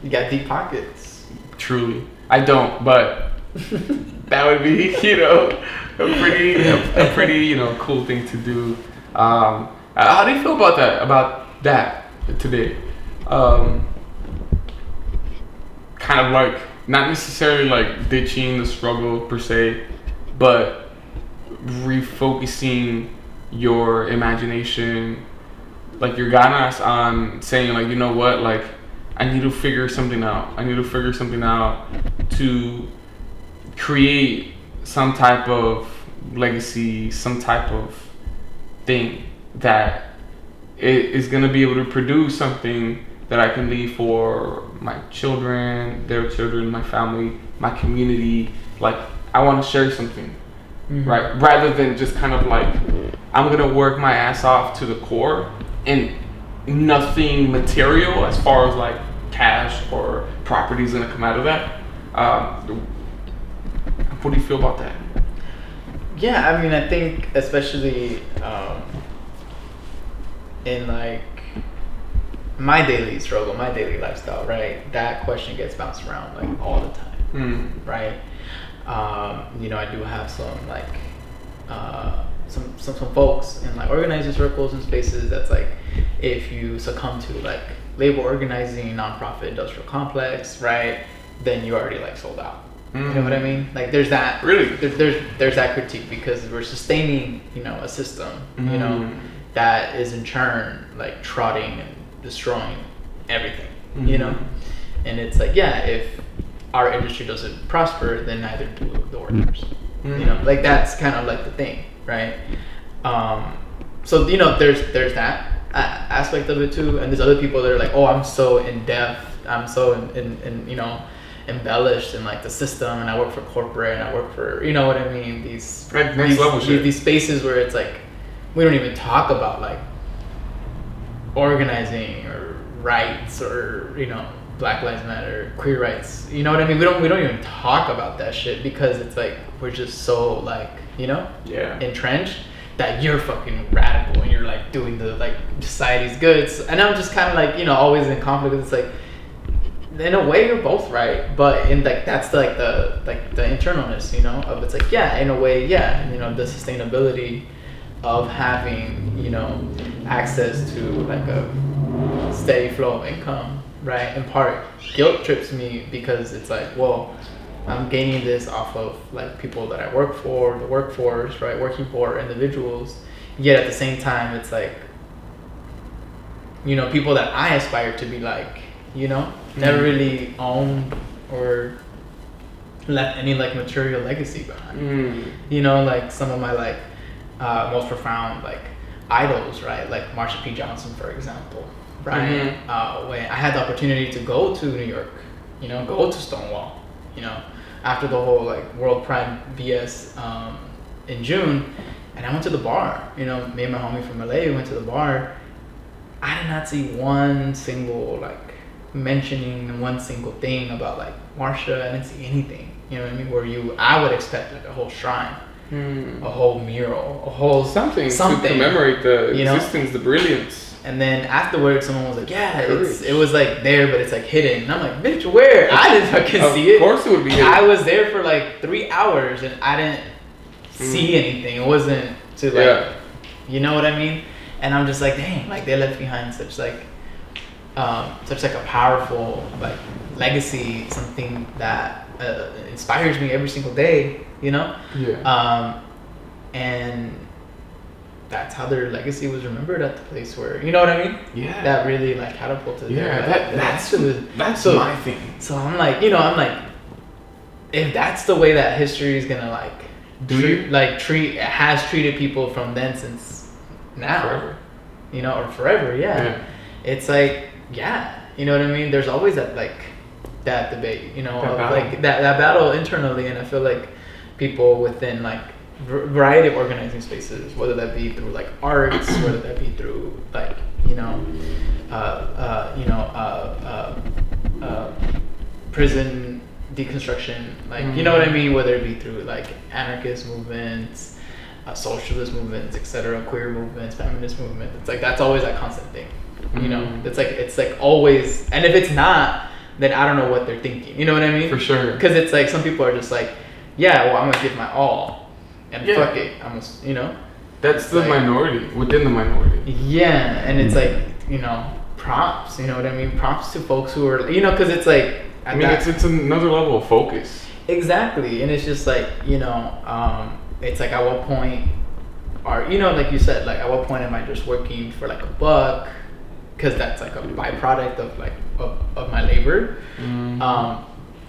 you got deep pockets. Truly, I don't, but that would be, you know, a pretty, you know, cool thing to do. How do you feel about that today? Kind of like, not necessarily like ditching the struggle per se, but refocusing your imagination, like your guidance on saying, like, you know what, like, I need to figure something out. To create some type of legacy, some type of thing that is going to be able to produce something that I can leave for my children, their children, my family, my community. Like, I want to share something, right? Rather than just kind of like, I'm going to work my ass off to the core and nothing material as far as like cash or property is going to come out of that. What do you feel about that? Yeah, I mean, I think especially in like my daily struggle, my daily lifestyle, right? That question gets bounced around like all the time, right? You know, I do have some like some folks in like organizing circles and spaces that's like, if you succumb to like labor organizing, nonprofit industrial complex, right, then you already like sold out. You know what I mean? Like, there's that. Really? There's that critique because we're sustaining, you know, a system, you know, that is in turn like trotting and destroying everything, you know? And it's like, yeah, if our industry doesn't prosper, then neither do the workers. You know, like, that's kind of like the thing, right? So, you know, there's that aspect of it too, and there's other people that are like, oh, I'm so in depth, I'm so in you know, embellished in like the system, and I work for corporate, and I work for, you know what I mean, these spaces where it's like we don't even talk about like organizing or rights or, you know, Black Lives Matter, queer rights, you know what I mean? We don't even talk about that shit because it's like we're just so like, you know, entrenched that you're fucking radical and you're like doing the like society's goods, and I'm just kind of like, you know, always in conflict. It's like, in a way you're both right, but in like that's like the internalness, you know, of it's like, yeah, in a way, yeah, you know, the sustainability of having, you know, access to like a steady flow of income, right, in part guilt trips me because it's like, well, I'm gaining this off of like people that I work for, the workforce, right, working for individuals, yet at the same time it's like, you know, people that I aspire to be like, you know, never really owned or left any like material legacy behind. You know, like some of my like most profound like idols, right, like Marsha P. Johnson, for example, right? When I had the opportunity to go to New York, you know, go to Stonewall, you know, after the whole like World Pride BS in June, and I went to the bar, you know, me and my homie from LA, we went to the bar. I did not see one single like mentioning one single thing about like Marsha. I didn't see anything, You know what I mean? Where I would expect like a whole shrine, a whole mural, a whole something to commemorate the existence, the brilliance. And then afterwards, someone was like, "Yeah, it was like there, but it's like hidden." And I'm like, "Bitch, where? I didn't fucking see it. Of course, it would be hidden. I was there for like 3 hours and I didn't see anything. It wasn't to like, you know what I mean?" And I'm just like, "Dang, like they left behind such like a powerful like legacy, something that inspires me every single day, you know?" Yeah. And that's how their legacy was remembered at the place where, you know what I mean? Yeah. That really like catapulted. Yeah, that's my thing. So I'm like, if that's the way that history is gonna like has treated people from then since now, forever. Or forever, yeah. It's like, you know what I mean? There's always that like that debate, like that battle internally, and I feel like people within like variety of organizing spaces, whether that be through like arts, whether that be through like prison deconstruction, like you know what I mean, whether it be through like anarchist movements, socialist movements, etc., queer movements, feminist movements. It's like that's always that constant thing, It's like always, and if it's not, then I don't know what they're thinking. You know what I mean? For sure. Because it's like some people are just like, yeah, well, I'm gonna give my all. And fuck it, that's the minority within the minority. Yeah, and it's like, props, you know what I mean? Props to folks who are, because it's like, it's another level of focus. Exactly, and it's just like, it's like at what point are, like you said, like at what point am I just working for like a buck? Because that's like a byproduct of like of my labor.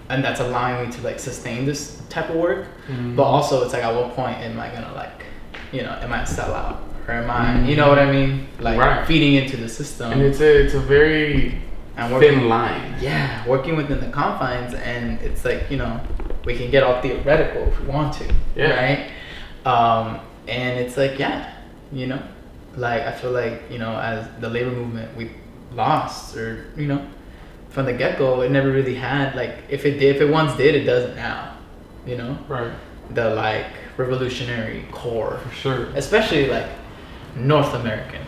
And that's allowing me to like sustain this type of work, but also it's like at what point am I gonna like, am I a sellout or am I, you know what I mean, like feeding into the system? And it's a very thin line. Yeah, working within the confines, and it's like we can get all theoretical if we want to, right? And it's like like I feel like as the labor movement we lost, or from the get-go, it never really had like if it once did, it doesn't now, right, the like revolutionary core, for sure, especially like North American.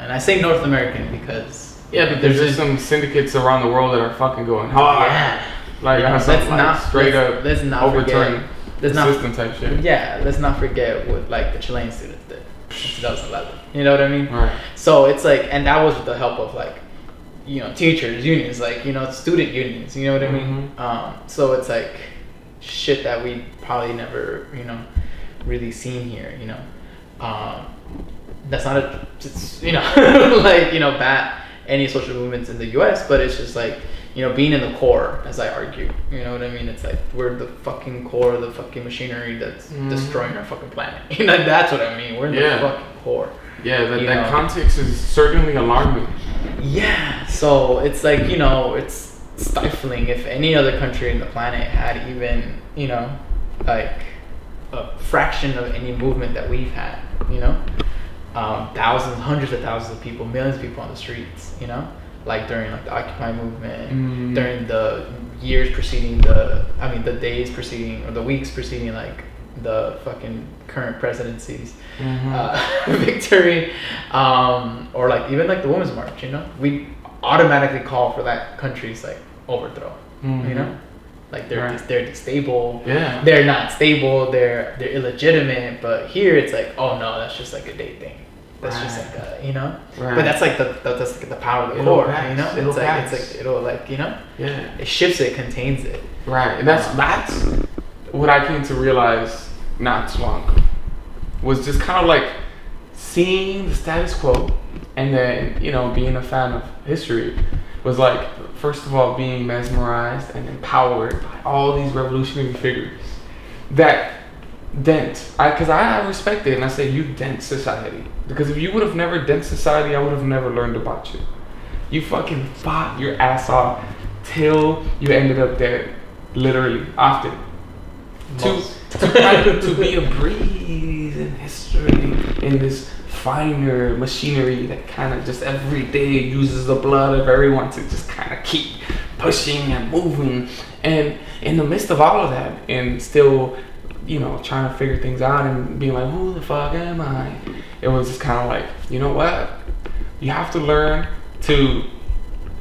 And I say North American because there's just some syndicates around the world that are fucking going hard. Let's not overturn the system type shit. Let's not forget what like the Chilean students did in 2011. You know what I mean? Right. So it's like, and that was with the help of like teachers unions, like student unions, you know what I mean? So it's like shit that we probably never really seen here, that's not bat any social movements in the US, but it's just like being in the core, as I argue, you know what I mean? It's like we're the fucking core of the fucking machinery that's destroying our fucking planet. That's what I mean. We're in the fucking core. Yeah, that context is certainly alarming. Yeah, so it's like, it's stifling. If any other country in the planet had even, like a fraction of any movement that we've had, thousands, hundreds of thousands of people, millions of people on the streets, like during like the Occupy movement, during the years preceding the days preceding, or the weeks preceding like the fucking current presidency's victory, or like even like the Women's March, we automatically call for that country's like overthrow, like they're destable, they're not stable, they're illegitimate, but here it's like, oh no, that's just like a date thing. That's just like a, but that's like the power of the core, It's like it'll like, it shifts it, contains it. Right, and that's what I came to realize not too long ago, was just kind of like seeing the status quo, and then being a fan of history, was like, first of all, being mesmerized and empowered by all these revolutionary figures that dent, because I respect it, and I say, you dent society, because if you would have never dent society, I would have never learned about you. You fucking fought your ass till you ended up dead, literally, often. To be a breeze in history, in this finer machinery that kind of just every day uses the blood of everyone to just kind of keep pushing and moving, and in the midst of all of that, and still, you know, trying to figure things out and being like, who the fuck am I? It was just kind of like, you know what? You have to learn to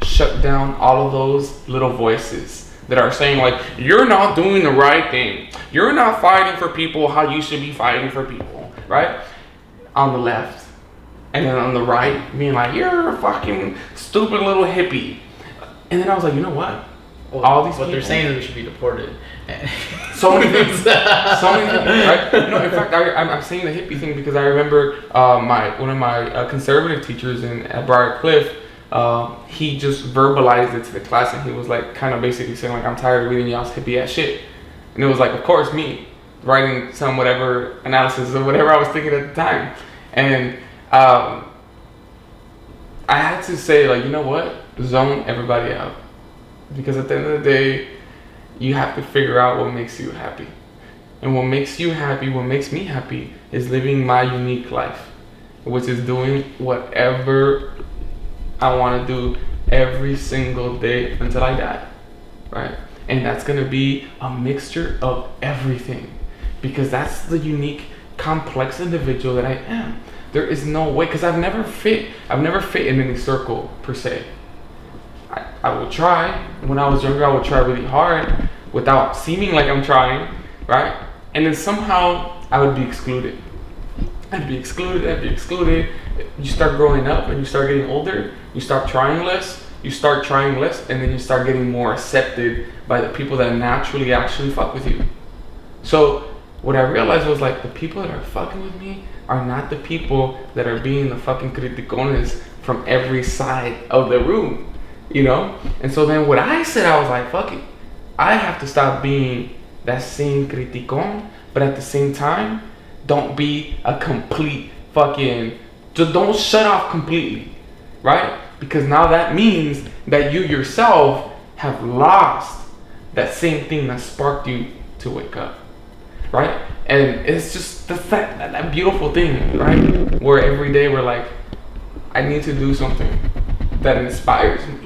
shut down all of those little voices that are saying like, you're not doing the right thing. You're not fighting for people how you should be fighting for people, right? On the left. And then on the right, being like, you're a fucking stupid little hippie. And then I was like, you know what? Well, all these what people, they're saying is we should be deported. So many things. So many things, right? You know, in fact, I'm saying the hippie thing because I remember one of my conservative teachers at Briar Cliff, he just verbalized it to the class, and he was like, kind of basically saying like, I'm tired of reading y'all's hippie ass shit. And it was like, of course, me writing some whatever analysis of whatever I was thinking at the time. And I had to say like, you know what? Zone everybody out. Because at the end of the day, you have to figure out what makes you happy. And what makes you happy, what makes me happy, is living my unique life, which is doing whatever I want to do every single day until I die, right? And that's going to be a mixture of everything, because that's the unique, complex individual that I am. There is no way, because I've never fit in any circle per se. I would try. When I was younger, I would try really hard without seeming like I'm trying, right? And then somehow I would be excluded. I'd be excluded. You start growing up and you start getting older, you start trying less, and then you start getting more accepted by the people that naturally actually fuck with you. So what I realized was like, the people that are fucking with me are not the people that are being the fucking criticones from every side of the room. You know? And so then what I said, I was like, fuck it. I have to stop being that same criticón, but at the same time, don't be a complete fucking, just don't shut off completely, right? Because now that means that you yourself have lost that same thing that sparked you to wake up, right? And it's just that beautiful thing, right? Where every day we're like, I need to do something that inspires me.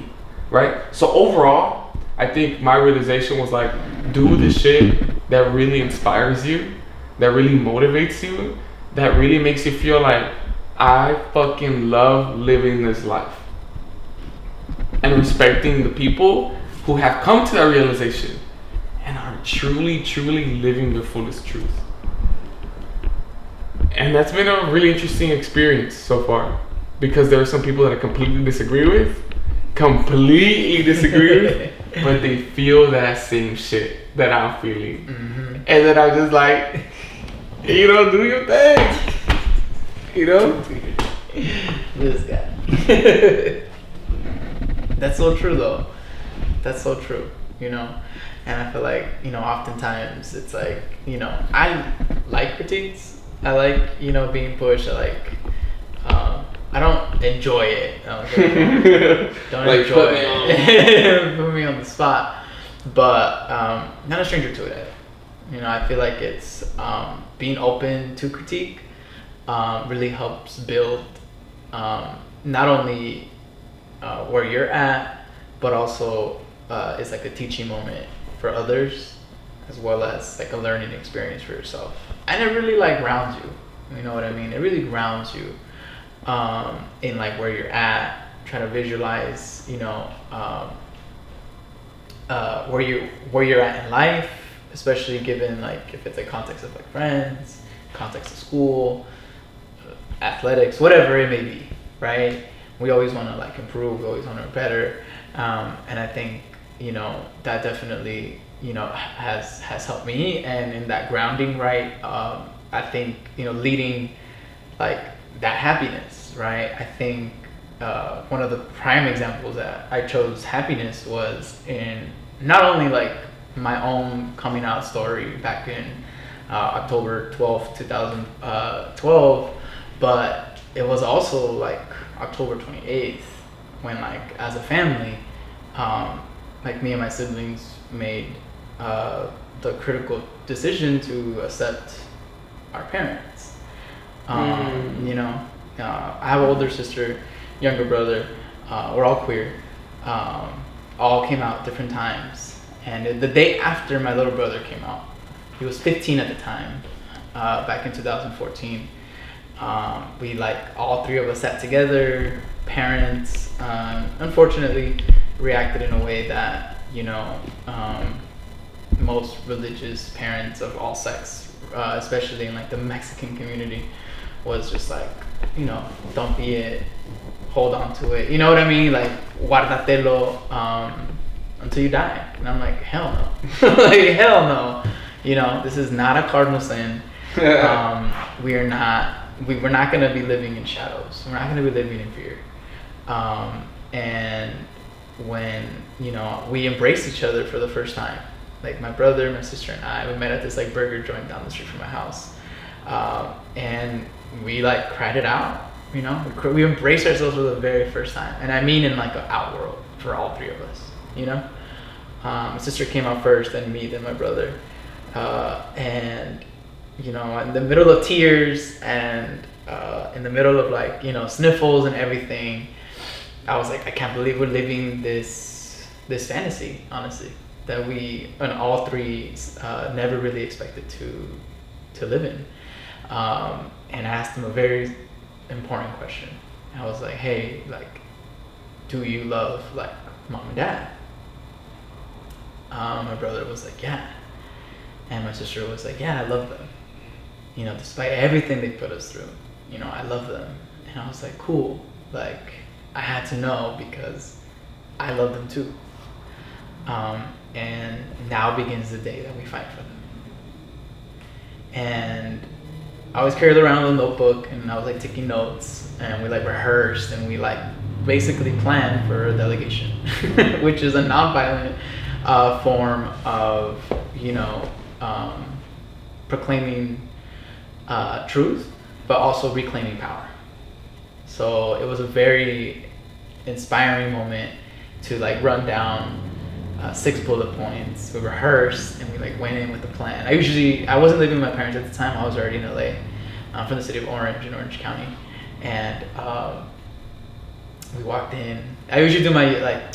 Right? So overall, I think my realization was like, do the shit that really inspires you, that really motivates you, that really makes you feel like, I fucking love living this life. And respecting the people who have come to that realization and are truly, truly living their fullest truth. And that's been a really interesting experience so far, because there are some people that I completely disagree with, but they feel that same shit that I'm feeling. Mm-hmm. And then I'm just like, you know, do your thing. You know? This guy. That's so true though. That's so true, you know? And I feel like, you know, oftentimes it's like, you know, I like critiques. I like, you know, being pushed. I like, I don't enjoy it. Don't like enjoy it. Put me on the spot. But not a stranger to it. You know, I feel like it's being open to critique really helps build not only where you're at, but also it's like a teaching moment for others, as well as like a learning experience for yourself. And it really like grounds you. You know what I mean? It really grounds you. In like where you're at, try to visualize, you know, where you're at in life, especially given like if it's a context of like friends, context of school, athletics, whatever it may be, right? We always want to like improve, we always want to be better, and I think, you know, that definitely, you know, has helped me. And in that grounding, right, I think, you know, leading like that happiness, right? I think one of the prime examples that I chose happiness was in not only like my own coming out story back in October 12th, 2012, but it was also like October 28th when like as a family, like me and my siblings made the critical decision to accept our parents. You know, I have an older sister, younger brother. We're all queer, all came out different times. And the day after my little brother came out, he was 15 at the time, back in 2014. We like all three of us sat together. Parents, unfortunately, reacted in a way that most religious parents of all sex, especially in like the Mexican community, was just like, don't be it, hold on to it. You know what I mean? Like, guárdatelo until you die. And I'm like, hell no. Like, hell no. This is not a cardinal sin. We're not going to be living in shadows. We're not going to be living in fear. And when, we embraced each other for the first time, like my brother, my sister, and I, we met at this like burger joint down the street from my house. And we like cried it out, we embraced ourselves for the very first time. And I mean in like an out world for all three of us, my sister came out first, then me, then my brother. And in the middle of tears and in the middle of like, sniffles and everything, I was like, I can't believe we're living this fantasy, honestly, that we, and all three, never really expected to live in. And I asked him a very important question. I was like, hey, like, do you love like mom and dad? My brother was like, yeah. And my sister was like, yeah, I love them. Despite everything they put us through, I love them. And I was like, cool. Like, I had to know because I love them too. And now begins the day that we fight for them. And I always carried around a little notebook, and I was like taking notes, and we like rehearsed, and we like basically planned for a delegation, which is a nonviolent form of, proclaiming truth, but also reclaiming power. So it was a very inspiring moment to like run down 6 bullet points. We rehearsed and we like went in with the plan. I wasn't living with my parents at the time. I was already in LA. I'm from the city of Orange in Orange County, and we walked in. I usually do my like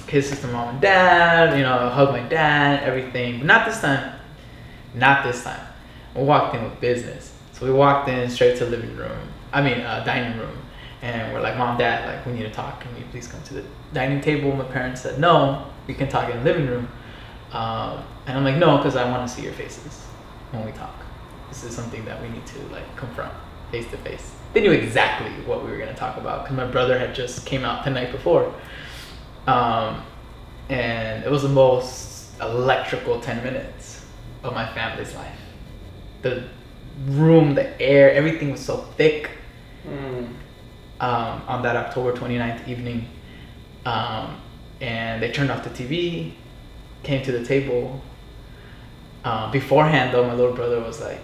kisses to mom and dad, hug my dad, everything. But not this time. Not this time. We walked in with business. So we walked in straight to the dining room. And we're like, mom, dad, like, we need to talk. Can you please come to the dining table? My parents said, no, we can talk in the living room. And I'm like, no, because I want to see your faces when we talk. This is something that we need to like confront face to face. They knew exactly what we were going to talk about because my brother had just came out the night before. And it was the most electrical 10 minutes of my family's life. The room, the air, everything was so thick. On that October 29th evening, and they turned off the TV, came to the table. Beforehand though, my little brother was like,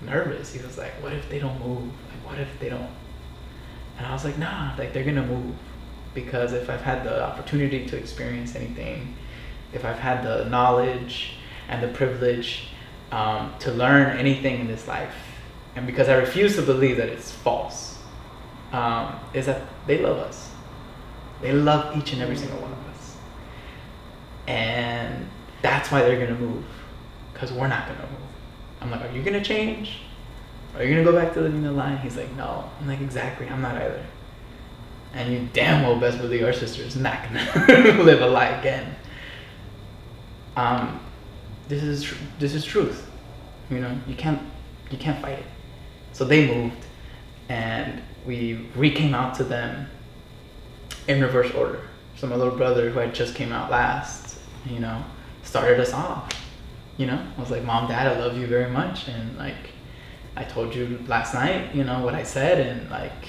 nervous. He was like, what if they don't move? Like, what if they don't? And I was like, nah, like they're gonna move. Because if I've had the opportunity to experience anything, if I've had the knowledge and the privilege to learn anything in this life, and because I refuse to believe that it's false, is that they love us. They love each and every single one of us. And that's why they're gonna move, because we're not gonna move. I'm like, are you gonna change? Are you gonna go back to living the lie? He's like, no. I'm like, exactly, I'm not either. And you damn well best believe our sister is not gonna live a lie again. This is truth. You can't fight it. So they moved, and we came out to them in reverse order. So my little brother, who had just came out last, started us off. I was like, mom, dad, I love you very much, and like I told you last night, what I said, and like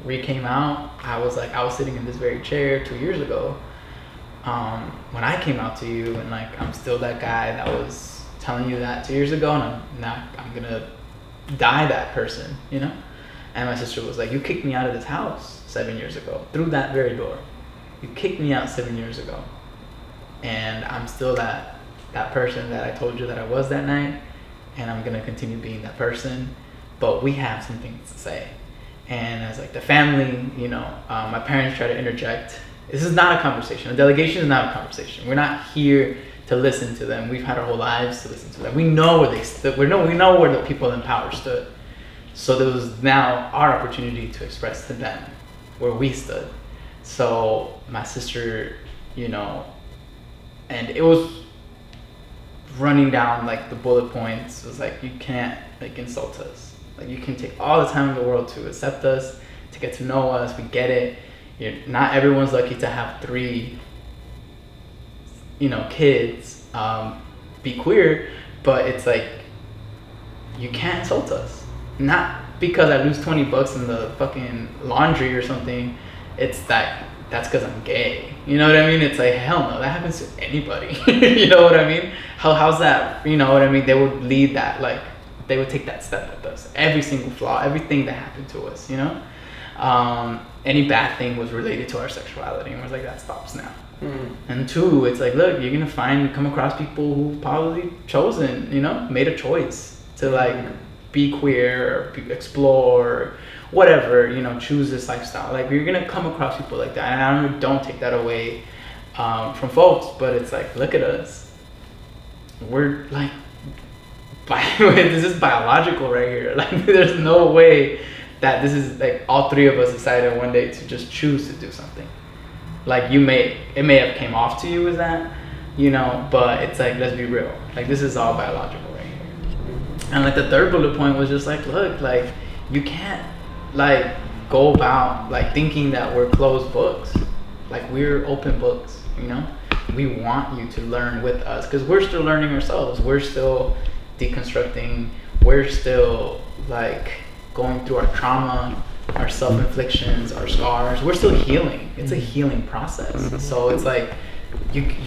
we came out. I was sitting in this very chair 2 years ago when I came out to you, and like I'm still that guy that was telling you that 2 years ago, and I'm gonna die that person, And my sister was like, you kicked me out of this house 7 years ago through that very door. You kicked me out 7 years ago, and I'm still that person that I told you that I was that night, and I'm gonna continue being that person. But we have some things to say, and as like the family, my parents try to interject This is not a conversation. A delegation is not a conversation. We're not here to listen to them. We've had our whole lives to listen to them. We know where they stood. We know where the people in power stood. So there was now our opportunity to express to them where we stood. So my sister, you know, and it was running down like the bullet points. It was like, you can't like insult us. Like, you can take all the time in the world to accept us, to get to know us. We get it. Not everyone's lucky to have 3, you know, kids, be queer, but it's like, you can't insult us. Not because I lose $20 in the fucking laundry or something. It's that's because I'm gay. You know what I mean? It's like, hell no, that happens to anybody. You know what I mean? How's that? You know what I mean? They would lead that, like, they would take that step with us. Every single flaw, everything that happened to us, you know? Any bad thing was related to our sexuality, and we're like, that stops now. And 2, it's like, look, you're gonna come across people who probably chosen, you know, made a choice to like be queer or explore, whatever, you know, choose this lifestyle. Like, you're gonna come across people like that, and I don't take that away from folks, but it's like, look at us. We're like, this is biological right here. Like, there's no way that this is like all 3 of us decided one day to just choose to do something. Like, it may have came off to you as that, you know, but it's like, let's be real. Like, this is all biological right here. And like the 3rd bullet point was just like, look, like, you can't like go about like thinking that we're closed books. Like, we're open books, you know? We want you to learn with us, because we're still learning ourselves. We're still deconstructing. We're still like going through our trauma, our self-inflictions, our scars. We're still healing. It's a healing process. So it's like,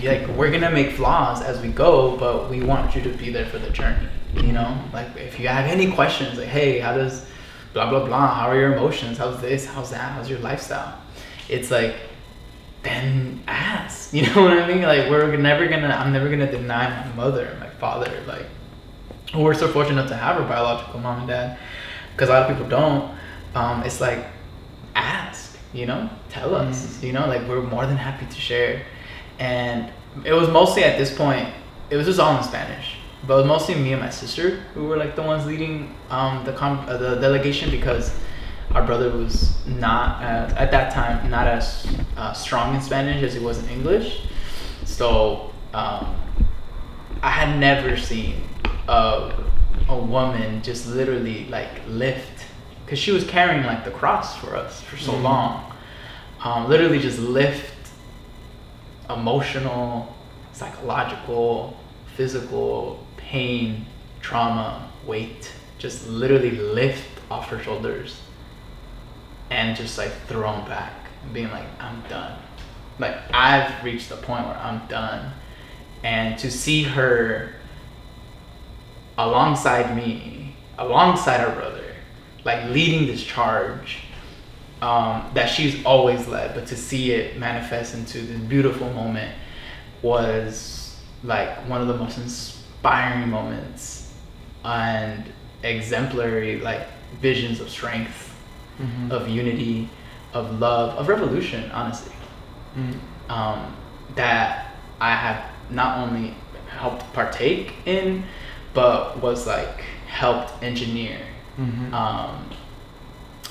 like, we're gonna make flaws as we go, but we want you to be there for the journey, you know? Like, if you have any questions, like, hey, how does blah blah blah, how are your emotions, how's this, how's that, how's your lifestyle, it's like, then ask, you know what I mean? Like, I'm never gonna deny my mother and my father. Like, we're so fortunate to have our biological mom and dad, because a lot of people don't. It's like, ask, you know, tell us, you know, like, we're more than happy to share. And it was mostly at this point, it was just all in Spanish, but it was mostly me and my sister who were like the ones leading the delegation, because our brother was not at that time not as strong in Spanish as he was in English. So I had never seen a woman just literally like lift, because she was carrying like the cross for us for so long, literally just lift emotional, psychological, physical pain, trauma, weight, just literally lift off her shoulders and just like throw them back and being like, I'm done. Like, I've reached the point where I'm done. And to see her alongside me, alongside her brother, like leading this charge that she's always led, but to see it manifest into this beautiful moment was like one of the most inspiring moments and exemplary like visions of strength, of unity, of love, of revolution, honestly. That I have not only helped partake in, but was like helped engineer.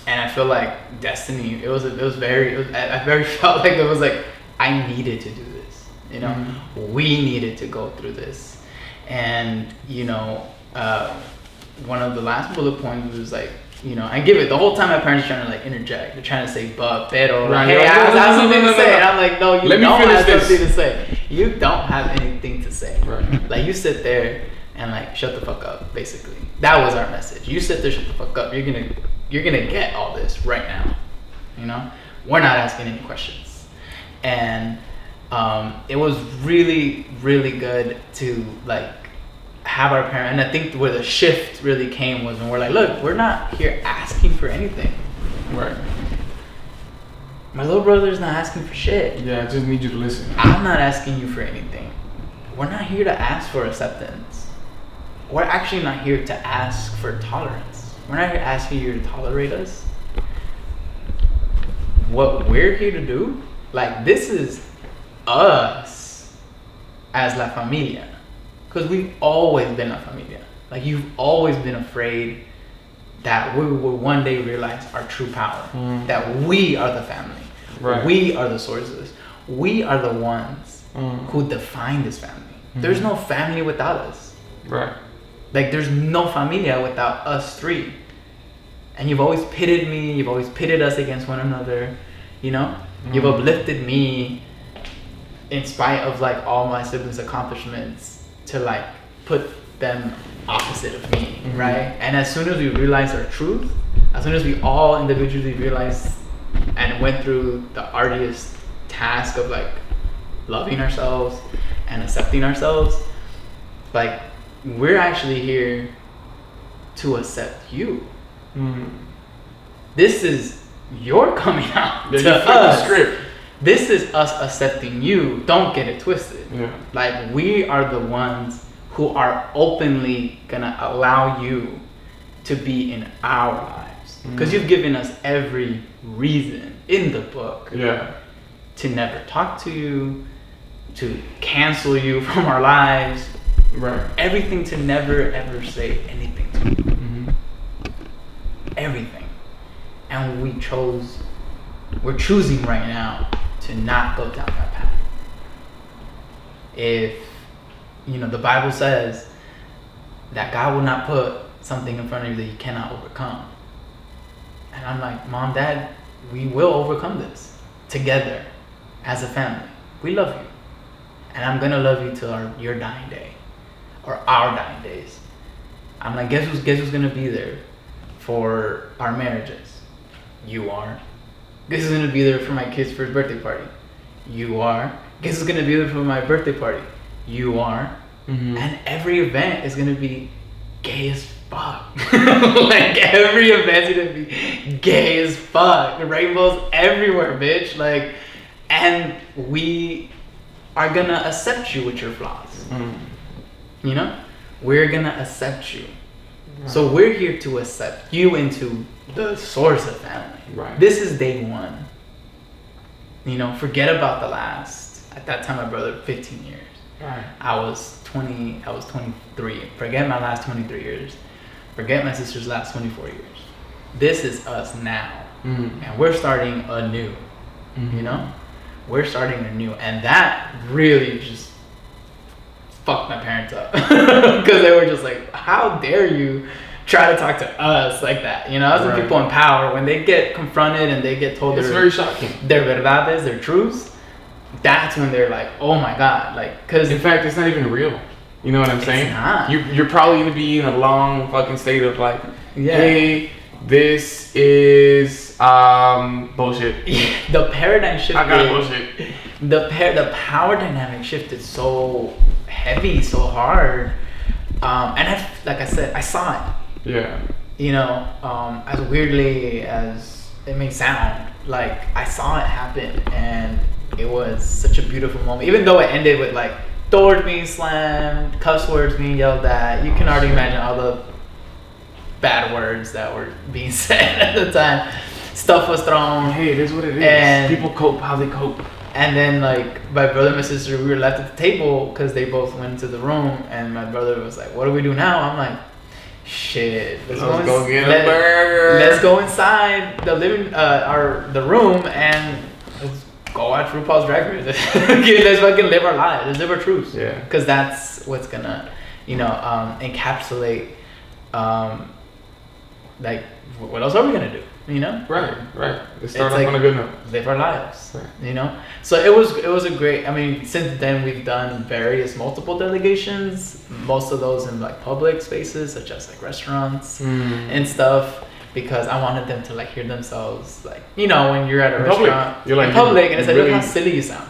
And I feel like destiny, I very felt like it was like, I needed to do this, you know, we needed to go through this. And, you know, one of the last bullet points was like, you know, I give it the whole time. My parents are trying to like interject. They're trying to say, pero, right, hey, I have something to say. And I'm like, no, you don't have something to say. You don't have anything to say. Right. Like, you sit there and like, shut the fuck up, basically. That was our message. You sit there, shut the fuck up. You're gonna get all this right now. You know, we're not asking any questions. And it was really, really good to like have our parents, and I think where the shift really came was when we're like, look, we're not here asking for anything. Right. My little brother's not asking for shit. Yeah, I just need you to listen. I'm not asking you for anything. We're not here to ask for acceptance. We're actually not here to ask for tolerance. We're not asking you to tolerate us. What we're here to do like, this is us as La Familia. Because we've always been La Familia. Like, you've always been afraid that we will one day realize our true power. That we are the family. Right. We are the sources. We are the ones who define this family. There's no family without us. Right. Like, there's no familia without us three. And you've always pitted me, you've always pitted us against one another, you know? You've uplifted me in spite of, like, all my siblings' accomplishments to, like, put them opposite of me, right? And as soon as we realized our truth, as soon as we all individually realized and went through the arduous task of, like, loving ourselves and accepting ourselves, like, we're actually here to accept you. This is your coming out to us. Script. This is us accepting you. Don't get it twisted. Yeah. Like, we are the ones who are openly gonna allow you to be in our lives, because you've given us every reason in the book to never talk to you, to cancel you from our lives, right? Everything, to never ever say anything to you. Everything. And we're choosing right now to not go down that path. If, you know, the Bible says that God will not put something in front of you that you cannot overcome. And I'm like, Mom, Dad, we will overcome this together as a family. We love you. And I'm going to love you till your dying day, or our dying days. I'm like, guess who's going to be there for our marriages? You are. Guess who's going to be there for my kid's first birthday party? You are. Guess who's going to be there for my birthday party? You are. And every event is going to be gay as fuck. Like, every event's going to be gay as fuck. The rainbows everywhere, bitch. Like, and we are going to accept you with your flaws. You know? We're going to accept you. So we're here to accept you into the Sorza family. Right. This is day one. You know, forget about the last, at that time, my brother, 15 years. Right. I was 23. Forget my last 23 years. Forget my sister's last 24 years. This is us now. And we're starting anew. You know? We're starting anew. And that really just fucked my parents up. Because they were just like, how dare you try to talk to us like that? You know, as the people in power, when they get confronted and they get told it's very shocking. Their verdades, their truths, that's when they're like, oh my God. Like, because in fact, it's not even real. You know what I'm saying? It's not. You're probably going to be in a long fucking state of like, hey, this is bullshit. The paradigm shifted. I got bullshit. The power dynamic shifted so heavy, so hard. And like I said, I saw it. Yeah. You know, as weirdly as it may sound, like, I saw it happen, and it was such a beautiful moment. Even though it ended with, like, doors being slammed, cuss words being yelled at, you can already imagine all the bad words that were being said at the time. Stuff was thrown. Hey, it is what it is. And people cope how they cope. And then, like, my brother and my sister, we were left at the table because they both went into the room, and my brother was like, what do we do now? I'm like, shit, let's go get a burger. Let's go inside the the room, and let's go watch RuPaul's Drag Race. Let's fucking live our lives. Let's live our truths. Yeah. Because that's what's gonna, you know, encapsulate, like, what else are we gonna do? You know? Right. Let's start off on a good note. Live our lives. Right. You know? So it was a great, I mean, since then we've done multiple delegations, most of those in, like, public spaces, such as, like, restaurants and stuff, because I wanted them to, like, hear themselves, like, you know, when you're at a restaurant, you're like, in public, and it's like, really, look how silly you sound.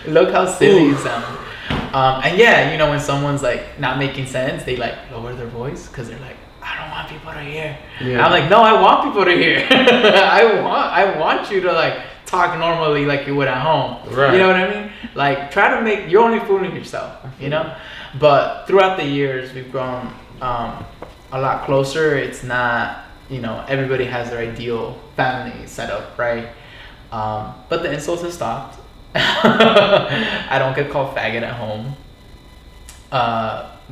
Look how silly you sound. And yeah, you know, when someone's, like, not making sense, they, like, lower their voice, because they're like, I don't want people to hear. Yeah. I'm like, no, I want people to hear. I want you to, like, talk normally like you would at home. Right. You know what I mean? Like, try to make, you're only fooling yourself, you know? But throughout the years, we've grown a lot closer. It's not, you know, everybody has their ideal family set up, right? But the insults have stopped. I don't get called faggot at home.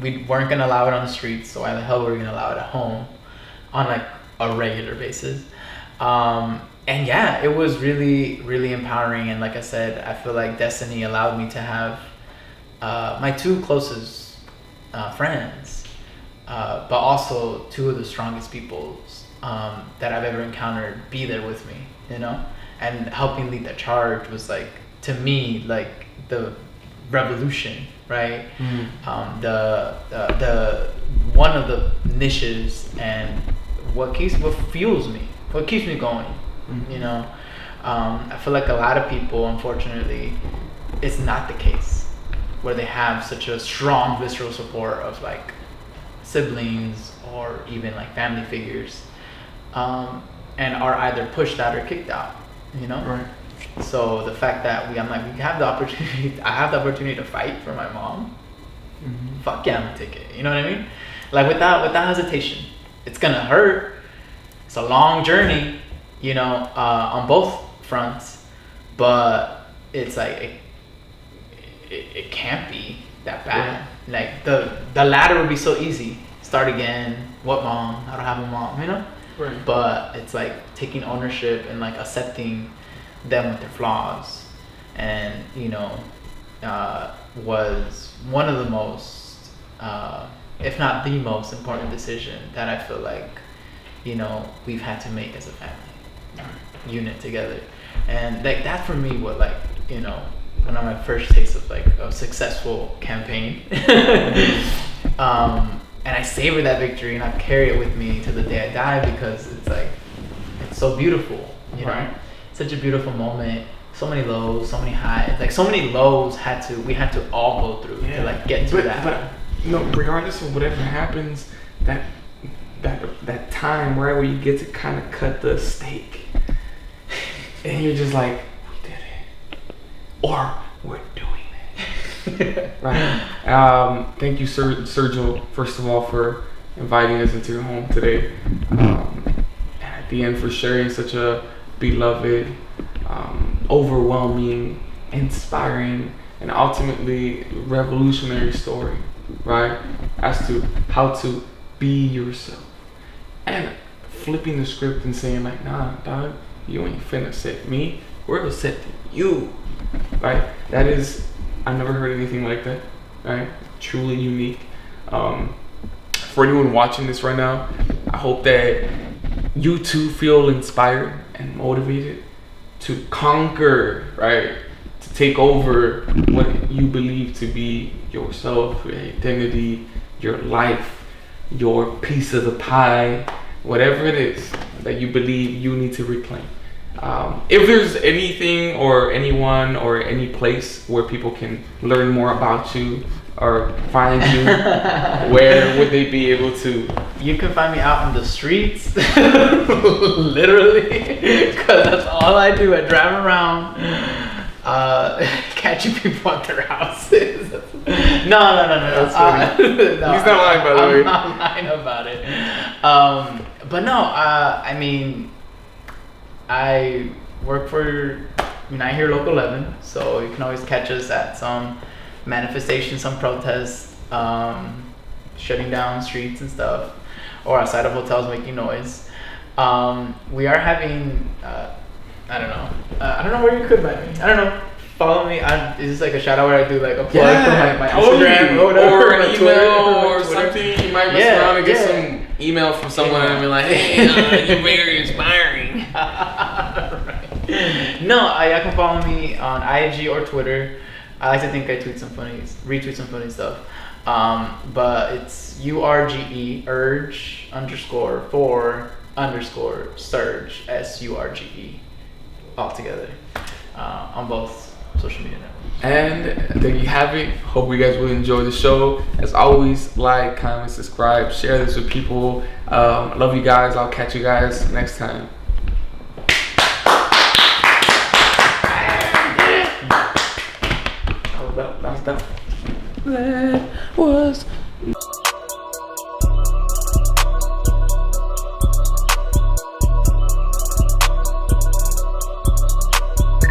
We weren't gonna allow it on the streets, so why the hell were we gonna allow it at home on like a regular basis? And yeah, it was really, really empowering. And like I said, I feel like destiny allowed me to have my two closest friends, but also two of the strongest people that I've ever encountered be there with me, you know? And helping lead that charge was like, to me, like the revolution, right? The one of the niches and what fuels me, what keeps me going, you know? I feel like a lot of people, unfortunately, it's not the case where they have such a strong visceral support of like siblings or even like family figures, and are either pushed out or kicked out, you know? Right. So the fact that we have the opportunity, I have the opportunity to fight for my mom. Fuck yeah, I'm gonna take it. You know what I mean? Like without hesitation. It's gonna hurt. It's a long journey, you know, on both fronts. But it's like it can't be that bad. Yeah. Like the latter would be so easy. Start again. What mom? I don't have a mom. You know. Right. But it's like taking ownership and like accepting them with their flaws, and you know, was one of the most, if not the most important decision that I feel like, you know, we've had to make as a family unit together. And like that for me was like, you know, one of my first tastes of like a successful campaign. And I savor that victory and I carry it with me to the day I die, because it's like, it's so beautiful, you know? Such a beautiful moment. So many lows, so many highs. Like so many lows we had to all go through to like get to that. But no, regardless of whatever happens, that time, right, where you get to kind of cut the steak, and you're just like, we did it, or we're doing it, right? Thank you, Sergio, first of all, for inviting us into your home today, and at the end for sharing such a beloved, overwhelming, inspiring, and ultimately revolutionary story, right? As to how to be yourself. And flipping the script and saying like, nah, dog, you ain't finna set me. We're accepting you, right? That is, I've never heard anything like that, right? Truly unique. For anyone watching this right now, I hope that you too feel inspired and motivated to conquer, right? To take over what you believe to be yourself, your identity, your life, your piece of the pie, whatever it is that you believe you need to reclaim. If there's anything or anyone or any place where people can learn more about you or find you, where would they be able to? You can find me out in the streets, literally, because that's all I do. I drive around, catching people at their houses. No. That's funny. No, he's not lying, by the way. I'm not lying about it. But no, I mean, I work for Unite Here Local 11, so you can always catch us at some manifestations, some protests, shutting down streets and stuff, or outside of hotels making noise. We are having, I don't know where you could find me. I don't know. Follow me. Is this like a shout out where I do like a plug for my Instagram or whatever, or an email or something? You might mess around and get some email from someone and be like, hey, you're very inspiring. Right. No, I can follow me on IG or Twitter. I like to think I retweet some funny stuff. But it's URGE urge _for Surge SURGE all together on both social media networks. And there you have it. Hope you guys will enjoy the show. As always, like, comment, subscribe, share this with people. Love you guys. I'll catch you guys next time. That was that.